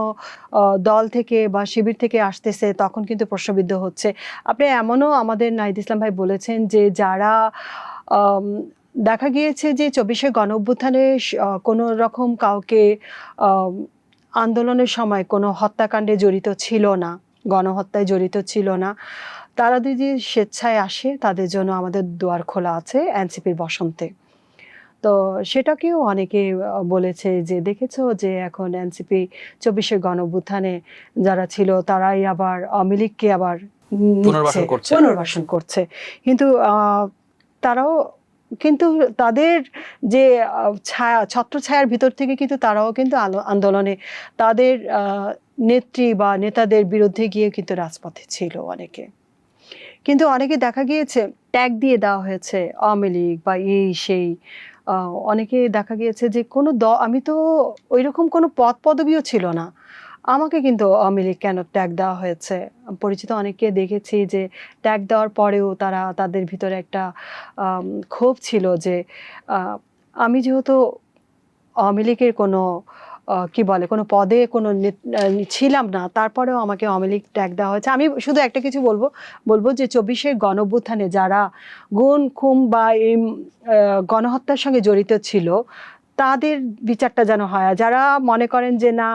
দল থেকে বা শিবির থেকে আসতেছে, তখন কিন্তু প্রশ্নবিদ্ধ হচ্ছে। আপনি এমনও আমাদের নাহিদ ইসলাম ভাই বলেছেন যে যারা দেখা গিয়েছে যে 24শে গণঅভ্যুত্থানে কোনো রকম কাউকে আন্দোলনের সময় কোনো হত্যাকাণ্ডে জড়িত ছিল না, গণহত্যায় জড়িত ছিল না, তারা যদি স্বেচ্ছায় আসে তাদের জন্য আমাদের দুয়ার খোলা আছে এনসিপির বসন্তে। তো সেটাকেও অনেকে বলেছে যে দেখেছো যে এখন এনসিপি 24শে গণঅভ্যুত্থানে যারা ছিল তারাই আবার আওয়ামী লীগকে আবার পুনর্বাসন করছে। কিন্তু তারাও কিন্তু তাদের যে ছায়া, ছত্রছায়ার ভিতর থেকে কিন্তু তারাও কিন্তু আন্দোলনে তাদের নেত্রী বা নেতাদের বিরুদ্ধে গিয়ে কিন্তু রাজপথে ছিল অনেকে। কিন্তু অনেকে দেখা গিয়েছে ট্যাগ দিয়ে দেওয়া হয়েছে আওয়ামী লীগ বা এই সেই। অনেকে দেখা গিয়েছে যে কোনো আমি তো ওইরকম কোনো পদ পদবিও ছিল না, আমাকে কিন্তু আওয়ামী লীগ কেন ট্যাগ দেওয়া হয়েছে। পরিচিত অনেককে দেখেছি যে ট্যাগ দেওয়ার পরেও তাদের ভিতরে একটা ক্ষোভ ছিল যে আমি যেহেতু আওয়ামী লীগের কোনো কি বলে কোনো পদে কোনো ছিলাম না, তারপরেও আমাকে আওয়ামী লীগ ট্যাগ দেওয়া হয়েছে। আমি শুধু একটা কিছু বলবো যে 24শে গণঅভ্যুত্থানে যারা গুম খুম বা এই গণহত্যার সঙ্গে জড়িত ছিল তাদের বিচারটা যেন হয়। যারা মনে করেন যে না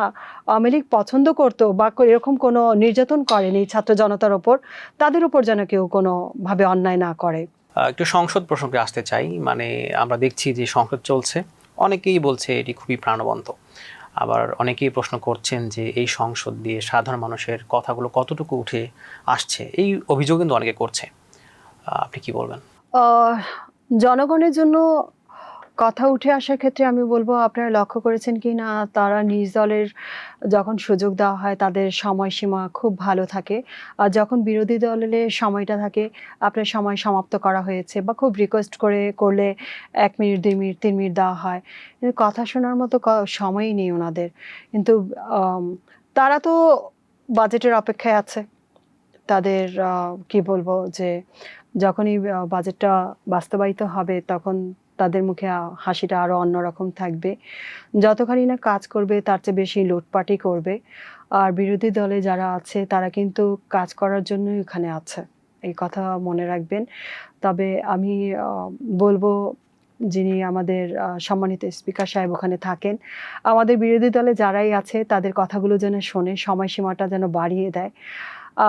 আওয়ামী লীগ পছন্দ করতো বা এরকম কোনো নির্যাতন করেনি ছাত্র জনতার ওপর, তাদের উপর যেন কেউ কোনোভাবে অন্যায় না করে। একটু সংসদ প্রসঙ্গে আসতে চাই, মানে আমরা দেখছি যে সংসদ চলছে, অনেকেই বলছে এটি খুবই প্রাণবন্ত, আবার অনেকেই প্রশ্ন করছেন যে এই সংসদ দিয়ে সাধারণ মানুষের কথাগুলো কতটুকু উঠে আসছে, এই অভিযোগ কিন্তু অনেকে করছে। আপনি কি বলবেন? জনগণের জন্য কথা উঠে আসার ক্ষেত্রে আমি বলবো আপনারা লক্ষ্য করেছেন কি না, তারা নিজ দলের যখন সুযোগ দেওয়া হয় তাদের সময়সীমা খুব ভালো থাকে, আর যখন বিরোধী দলের সময়টা থাকে আপনার সময় সমাপ্ত করা হয়েছে বা খুব রিকোয়েস্ট করলে 1 মিনিট 2 মিনিট 3 মিনিট দেওয়া হয়, কিন্তু কথা শোনার মতো সময়ই নেই ওনাদের। কিন্তু তারা তো বাজেটের অপেক্ষায় আছে। তাদের কি বলবো যে যখনই বাজেটটা বাস্তবায়িত হবে তখন তাদের মুখে হাসিটা আরো অন্যরকম থাকবে। যতখানি না কাজ করবে তার চেয়ে বেশি লুটপাটই করবে। আর বিরোধী দলে যারা আছে তারা কিন্তু কাজ করার জন্যই ওখানে আছে। এই কথা মনে রাখবেন। তবে আমি বলবো যিনি আমাদের সম্মানিত স্পিকার সাহেব ওখানে থাকেন, আমাদের বিরোধী দলে যারাই আছে তাদের কথাগুলো যেন শোনে, সময়সীমাটা যেন বাড়িয়ে দেয়।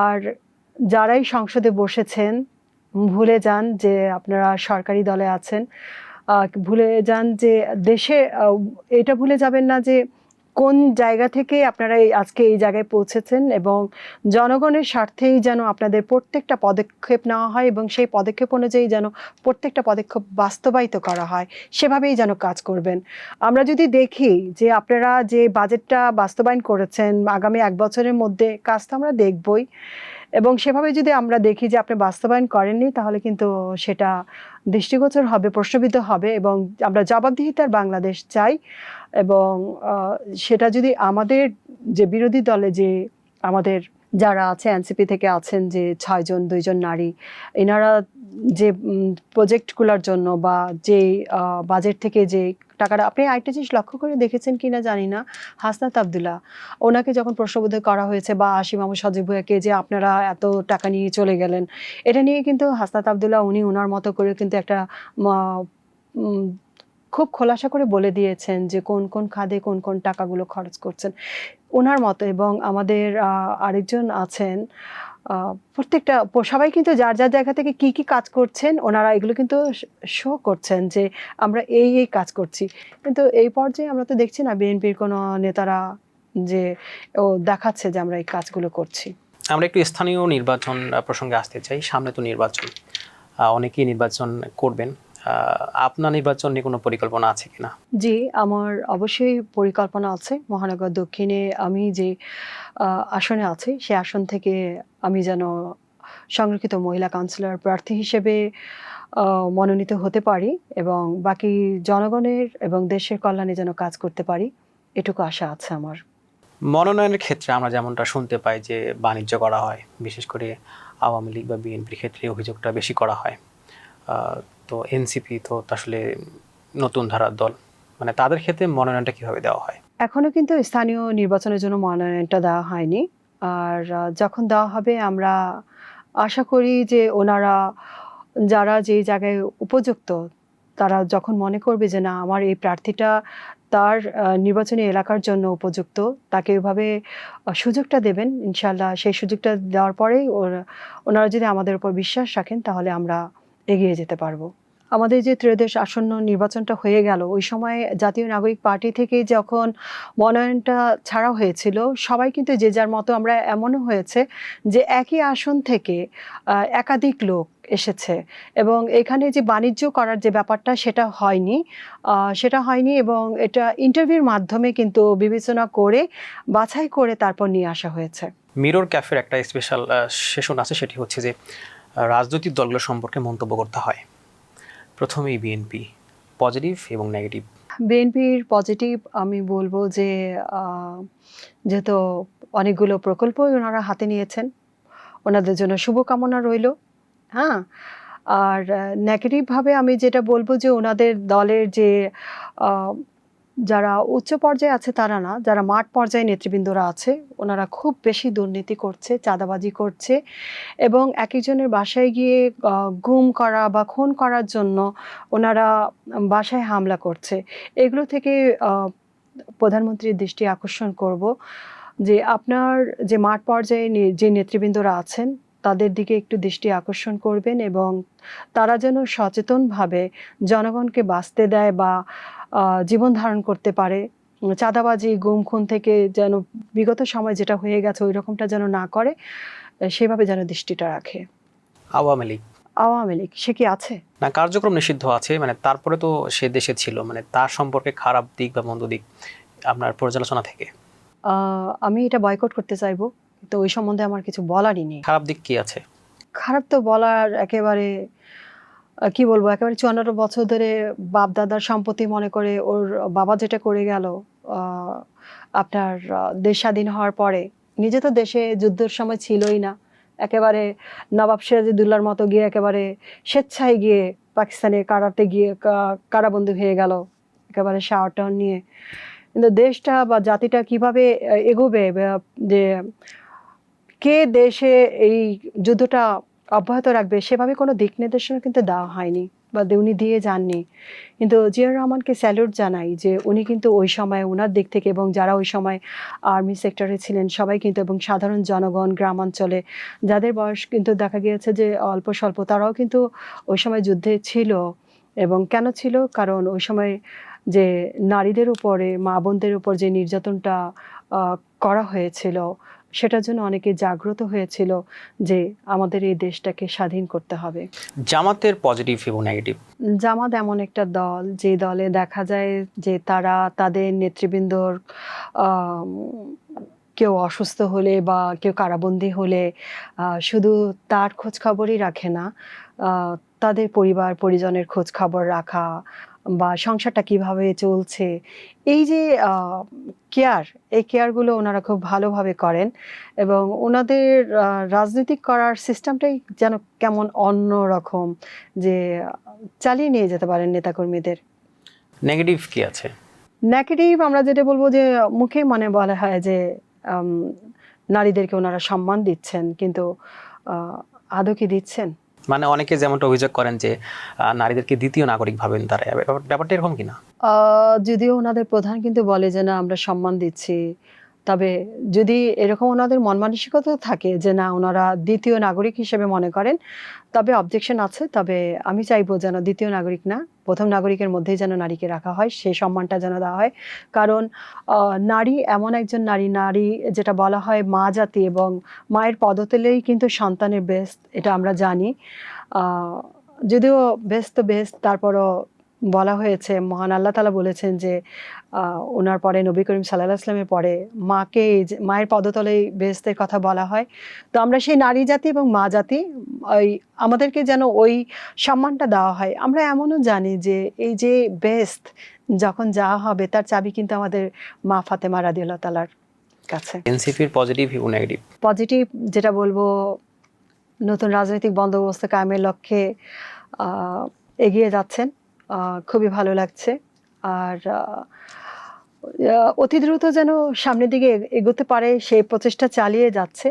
আর যারাই সংসদে বসেছেন ভুলে যান যে আপনারা সরকারি দলে আছেন। ভুলে যান যে দেশে এটা ভুলে যাবেন না যে কোন জায়গা থেকে আপনারা আজকে এই জায়গায় পৌঁছেছেন এবং জনগণের স্বার্থেই যেন আপনাদের প্রত্যেকটা পদক্ষেপ নেওয়া হয় এবং সেই পদক্ষেপ অনুযায়ী যেন প্রত্যেকটা পদক্ষেপ বাস্তবায়িত করা হয়, সেভাবেই যেন কাজ করবেন। আমরা যদি দেখি যে আপনারা যে বাজেটটা বাস্তবায়ন করেছেন আগামী 1 বছরের মধ্যে, কাজ তো আমরা দেখবই এবং সেভাবে যদি আমরা দেখি যে আপনি বাস্তবায়ন করেননি তাহলে কিন্তু সেটা দৃষ্টিগোচর হবে, প্রশ্নবিদ্ধ হবে এবং আমরা জবাবদিহিতার বাংলাদেশ চাই। এবং সেটা যদি আমাদের যে বিরোধী দলে যে আমাদের যারা আছে এনসিপি থেকে আছেন যে 6 জন 2 জন নারী, এনারা যে প্রজেক্টগুলোর জন্য বা যে বাজেট থেকে যে টাকাটা, আপনি আরেকটা জিনিস লক্ষ্য করে দেখেছেন কিনা জানি না, হাসনাত আবদুল্লাহ ওনাকে যখন প্রশ্নবোধ করা হয়েছে বা আসিম মাহমুদ সজীব ভুঁইয়াকে যে আপনারা এত টাকা নিয়ে চলে গেলেন, এটা নিয়ে কিন্তু হাসনাত আবদুল্লাহ উনি ওনার মতো করে কিন্তু একটা খুব খোলাসা করে বলে দিয়েছেন যে কোন কোন খাতে কোন কোন টাকাগুলো খরচ করছেন ওনার মতো। এবং আমাদের আরেকজন আছেন, প্রত্যেকটা সবাই কিন্তু যার যার জায়গা থেকে কি কি কাজ করছেন ওনারা এগুলো কিন্তু শো করছেন যে আমরা এই এই কাজ করছি। কিন্তু এই পর্যায়ে আমরা তো দেখছি না বিএনপির কোনো নেতারা যে দেখাচ্ছে যে আমরা এই কাজগুলো করছি। আমরা একটু স্থানীয় নির্বাচন প্রসঙ্গে আসতে চাই। সামনে তো নির্বাচন, অনেকেই নির্বাচন করবেন। আপনার নির্বাচন নিয়ে কোনো পরিকল্পনা আছে কিনা? জি, আমার অবশ্যই পরিকল্পনা আছে। মহানগর দক্ষিণে আমি যে আসনে আছি সে আসন থেকে আমি যেন সংরক্ষিত মহিলা কাউন্সিলর প্রার্থী হিসেবে মনোনীত হতে পারি এবং বাকি জনগণের এবং দেশের কল্যাণে যেন কাজ করতে পারি, এটুকু আশা আছে আমার। মনোনয়নের ক্ষেত্রে আমরা যেমনটা শুনতে পাই যে বাণিজ্য করা হয়, বিশেষ করে আওয়ামী লীগ বা বিএনপির ক্ষেত্রে অভিযোগটা বেশি করা হয়। তো এনসিপি তো আসলে নতুন ধারার দল, মানে তাদের ক্ষেত্রে মনোনয়নটা কিভাবে দেওয়া হয়? এখনো কিন্তু স্থানীয় নির্বাচনের জন্য মনোনয়নটা দেওয়া হয়নি। আর যখন দেওয়া হবে আমরা আশা করি যে ওনারা যারা যেই জায়গায় উপযুক্ত, তারা যখন মনে করবে যে না আমার এই প্রার্থীটা তার নির্বাচনী এলাকার জন্য উপযুক্ত, তাকে ওইভাবে সুযোগটা দেবেন। ইনশাআল্লাহ সেই সুযোগটা দেওয়ার পরেই ওনারা যদি আমাদের উপর বিশ্বাস রাখেন তাহলে আমরা এগিয়ে যেতে পারবো। আমাদের যে ত্রয়োদশ আসন্ন নির্বাচনটা হয়ে গেল, ওই সময় জাতীয় নাগরিক পার্টি থেকে যখন মনোনয়নটা ছাড়া হয়েছিল, সবাই কিন্তু যে যার মতো, আমরা এমনও হয়েছে যে একই আসন থেকে একাধিক লোক এসেছে এবং এখানে যে বাণিজ্য করার যে ব্যাপারটা সেটা হয়নি এবং এটা ইন্টারভিউর মাধ্যমে কিন্তু বিবেচনা করে বাছাই করে তারপর নিয়ে আসা হয়েছে। মিরর ক্যাফের একটা স্পেশাল সেশন আছে, সেটি হচ্ছে যে রাজনৈতিক দলগুলো সম্পর্কে মন্তব্য করতে হয়। প্রথমেই বিএনপি, পজিটিভ এবং নেগেটিভ। বিএনপির পজিটিভ আমি বলবো যে যেহেতু অনেকগুলো প্রকল্পই ওনারা হাতে নিয়েছেন, ওনাদের জন্য শুভকামনা রইল। হ্যাঁ, আর নেগেটিভভাবে আমি যেটা বলবো যে ওনাদের দলের যে যারা উচ্চ পর্যায়ে আছে তারা না, যারা মাঠ পর্যায়ে নেতৃবৃন্দরা আছে ওনারা খুব বেশি দুর্নীতি করছে, চাঁদাবাজি করছে এবং এক একজনের বাসায় গিয়ে গুম করা বা খুন করার জন্য ওনারা বাসায় হামলা করছে। এগুলো থেকে প্রধানমন্ত্রীর দৃষ্টি আকর্ষণ করব যে আপনার যে মাঠ পর্যায়ে যে নেতৃবৃন্দরা আছেন তাদের দিকে একটু দৃষ্টি আকর্ষণ করবেন এবং তারা যেন সচেতনভাবে জনগণকে বাঁচতে দেয় বা জীবন ধারণ করতে পারে। চাঁদাবাজি গুম খুন থেকে যেন বিগত সময় যেটা হয়ে গেছে ওই রকমটা যেন না করে, সেভাবে যেন দৃষ্টিটা রাখে। আওয়ামী লীগ, আওয়ামী লীগ সে কি আছে না কার্যক্রম নিষিদ্ধ আছে, মানে তারপরে তো সে দেশে ছিল, মানে তার সম্পর্কে খারাপ দিক বা মন্দ দিক আপনার পর্যালোচনা থেকে? আমি এটা বয়কট করতে চাইবো, তো ওই সম্বন্ধে আমার কিছু বলারই নেই। খারাপ দিক কি আছে? খারাপ তো বলার একেবারে কি বলবো, একেবারে 54 বছর ধরে বাপ দাদার সম্পত্তি মনে করে ওর বাবা যেটা করে গেল আপনার দেশ স্বাধীন হওয়ার পরে, নিজে তো দেশে যুদ্ধের সময় ছিলই না, একেবারে নবাব সিরাজউদ্দৌলার মতো গিয়ে একেবারে স্বেচ্ছায় গিয়ে পাকিস্তানে কারাতে গিয়ে কারাবন্দী হয়ে গেল একেবারে শাওয়ার টাওয়ার নিয়ে। কিন্তু দেশটা বা জাতিটা কিভাবে এগোবে, যে কে দেশে এই যুদ্ধটা অব্যাহত রাখবে সেভাবে কোনো দিক নির্দেশনা কিন্তু দেওয়া হয়নি বা উনি দিয়ে যাননি। কিন্তু জিয়াউর রহমানকে স্যালুট জানাই যে উনি কিন্তু ওই সময় ওনার দিক থেকে এবং যারা ওই সময় আর্মি সেক্টরে ছিলেন সবাই কিন্তু এবং সাধারণ জনগণ গ্রামাঞ্চলে যাদের বয়স কিন্তু দেখা গিয়েছে যে অল্প স্বল্প তারাও কিন্তু ওই সময় যুদ্ধে ছিল। এবং কেন ছিল? কারণ ওই সময় যে নারীদের উপরে মা বোনদের উপর যে নির্যাতনটা করা হয়েছিল সেটার জন্য অনেকে জাগ্রত হয়েছিল যে আমাদের এই দেশটাকে স্বাধীন করতে হবে। জামাতের পজিটিভ এবং নেগেটিভ। জামাত এমন একটা দল যে দলে দেখা যায় যে তারা তাদের নেতৃবৃন্দর আম, কেউ অসুস্থ হলে বা কেউ কারাবন্দী হলে শুধু তার খোঁজ খবরই রাখে না, আহ, তাদের পরিবার পরিজনের খোঁজ খবর রাখা বা সংসারটা কিভাবে চলছে, এই যে কেয়ার, এই কেয়ারগুলো ওনারা খুব ভালোভাবে করেন এবং ওনাদের রাজনৈতিক করার সিস্টেমটাই যেন কেমন অন্য রকম, যে চালিয়ে নিয়ে যেতে পারেন নেতাকর্মীদের। নেগেটিভ কি আছে? নেগেটিভ আমরা যেটা বলবো যে মুখে মানে বলা হয় যে আম, নারীদেরকে ওনারা সম্মান দিচ্ছেন, কিন্তু আদৌ কি দিচ্ছেন? মানে অনেকে যেমনটা অভিযোগ করেন যে নারীদেরকে দ্বিতীয় নাগরিক ভাবেন তারা, ব্যাপারটা এরকম কিনা? যদিও ওনাদের প্রধান কিন্তু বলে যে না আমরা সম্মান দিচ্ছি, তবে যদি এরকম ওনাদের মন মানসিকতা থাকে যে না ওনারা দ্বিতীয় নাগরিক হিসেবে মনে করেন, তবে অবজেকশন আছে। তবে আমি চাইবো যেন দ্বিতীয় নাগরিক না, প্রথম নাগরিকের মধ্যেই যেন নারীকে রাখা হয়, সেই সম্মানটা যেন দেওয়া হয়। কারণ নারী এমন একজন নারী, নারী যেটা বলা হয় মা জাতি, এবং মায়ের পদতলেই কিন্তু সন্তানের বেস্ট, এটা আমরা জানি। যদিও বেস্ট তো বেস্ট, তারপরও বলা হয়েছে, মহান আল্লাহ তাআলা বলেছেন যে ওনার পরে নবী করিম সাল্লাল্লাহু আলাইহি ওয়াসাল্লামের পরে মাকে, মায়ের পদতলেই বেহেশতের কথা বলা হয়। তো আমরা সেই নারী জাতি এবং মা জাতি, ওই আমাদেরকে যেন ওই সম্মানটা দেওয়া হয়। আমরা এমনও জানি যে এই যে বেহেশত যখন যাওয়া হবে তার চাবি কিন্তু আমাদের মা ফাতেমা রাদিয়াল্লাহু তাআলার কাছে। এনসিপির পজিটিভ এবং নেগেটিভ। পজিটিভ যেটা বলবো, নতুন রাজনৈতিক বন্দোবস্ত কায়েমের লক্ষ্যে এগিয়ে যাচ্ছেন, খুবই ভালো লাগছে। আর অতি দ্রুত যেন সামনের দিকে এগোতে পারে সেই প্রচেষ্টা চালিয়ে যাচ্ছে।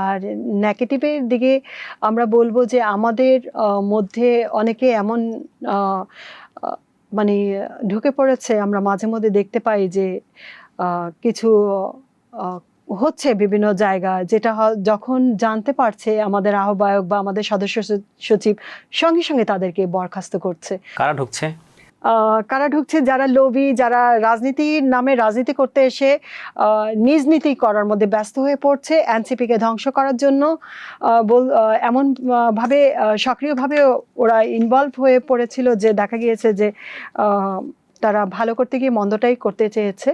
আর নেগেটিভের দিকে আমরা বলবো যে আমাদের মধ্যে অনেকে এমন আহ, আহ, মানে ঢুকে পড়েছে, আমরা মাঝে মধ্যে দেখতে পাই যে কিছু আহ, হচ্ছে বিভিন্ন জায়গায়, যেটা যখন জানতে পারছে আমাদের আহ্বায়ক বা আমাদের সদস্য সচিব সঙ্গে সঙ্গে তাদেরকে বরখাস্ত করছে। কারা ঢুকছে? কারা ঢুকছে? যারা লোভী, যারা রাজনীতির নামে রাজনীতি করতে এসে নিজ নীতি করার মধ্যে ব্যস্ত হয়ে পড়ছে, এনসিপিকে ধ্বংস করার জন্য এমন ভাবে সক্রিয়ভাবে ওরা ইনভলভ হয়ে পড়েছিল যে দেখা গিয়েছে যে তারা ভালো করতে গিয়ে মন্দটাই করতে চেয়েছে।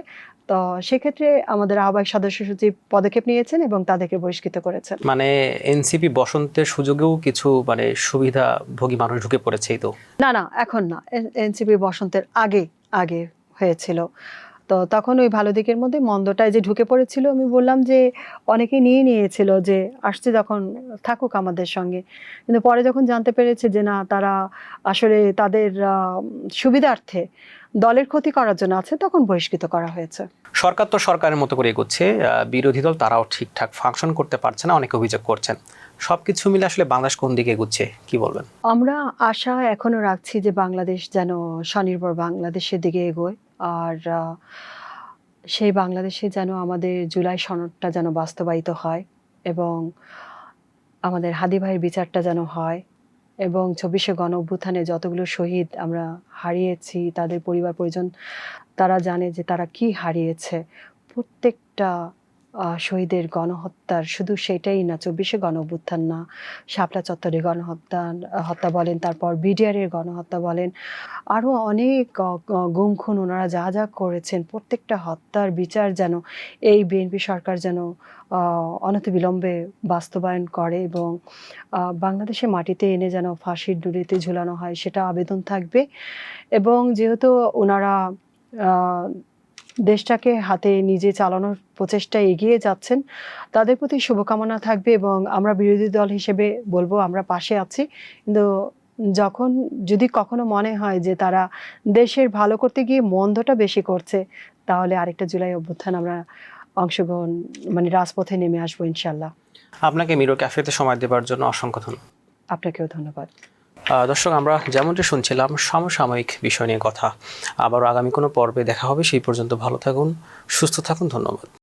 তো সেক্ষেত্রে আমাদের আহ্বায়ক সদস্য সচিব পদক্ষেপ নিয়েছেন এবং তাদেরকে বহিষ্কৃত করেছেন। মানে এনসিপি বসন্তের সুযোগেও কিছু মানে সুবিধাভোগী মানুষ ঢুকে পড়েছেই তো? না না, এখন না, এনসিপি বসন্তের আগে আগে হয়েছিল। তো তখন ওই ভালো দিকের মধ্যে মন্দটায় যে ঢুকে পড়েছিল, আমি বললাম যে অনেকে নিয়ে নিয়েছিল যে আসছে যখন থাকুক আমাদের সঙ্গে, কিন্তু পরে যখন জানতে পেরেছে যে না তারা আসলে তাদের সুবিধার্থে দলের ক্ষতি করার জন্য আছে, তখন বহিষ্কৃত করা হয়েছে। সরকার তো সরকারের মতো করে এগোচ্ছে, বিরোধী দল তারাও ঠিকঠাক ফাংশন করতে পারছে না, অনেকে অভিযোগ করছেন। সবকিছু মিলে আসলে বাংলাদেশ কোন দিকে এগোচ্ছে কি বলবেন? আমরা আশা এখনো রাখছি যে বাংলাদেশ যেন স্বনির্ভর বাংলাদেশের দিকে এগোয়। আর সেই বাংলাদেশে যেন আমাদের জুলাই সনদটা যেন বাস্তবায়িত হয় এবং আমাদের হাদি ভাইয়ের বিচারটা যেন হয়, এবং ২৪শে গণ অভ্যুত্থানে যতগুলো শহীদ আমরা হারিয়েছি তাদের পরিবার পরিজন তারা জানে যে তারা কি হারিয়েছে। প্রত্যেকটা শহীদের গণহত্যার শুধু সেটাই না, ২৪শে গণ অভ্যুত্থান না, শাপলা চত্বরে হত্যা বলেন, তারপর বিডিআরের গণহত্যা বলেন, আরও অনেক গুম খুন ওনারা যা যা করেছেন, প্রত্যেকটা হত্যার বিচার যেন এই বিএনপি সরকার যেন অনতিবিলম্বে বাস্তবায়ন করে এবং বাংলাদেশের মাটিতে এনে যেন ফাঁসির ডুরিতে ঝুলানো হয়, সেটা আবেদন থাকবে। এবং যেহেতু ওনারা দেশটাকে হাতে নিজে চালানোর প্রচেষ্টায় এগিয়ে যাচ্ছেন, তাদের প্রতি শুভকামনা থাকবে এবং আমরা বিরোধী দল হিসেবে বলবো আমরা পাশে আছি। কিন্তু যদি কখনো মনে হয় যে তারা দেশের ভালো করতে গিয়ে মন্দটা বেশি করছে, তাহলে আরেকটা জুলাই অভ্যুত্থান আমরা অংশগ্রহণ মানে রাজপথে নেমে আসবো ইনশাল্লাহ। আপনাকে মিরর ক্যাফেতে সময় দেওয়ার জন্য অসংখ্য ধন্যবাদ। আপনাকেও ধন্যবাদ। দর্শক, আমরা যেমনটি শুনছিলাম সমসাময়িক বিষয় নিয়ে কথা। আবারও আগামী কোনো পর্বে দেখা হবে। সেই পর্যন্ত ভালো থাকুন, সুস্থ থাকুন। ধন্যবাদ।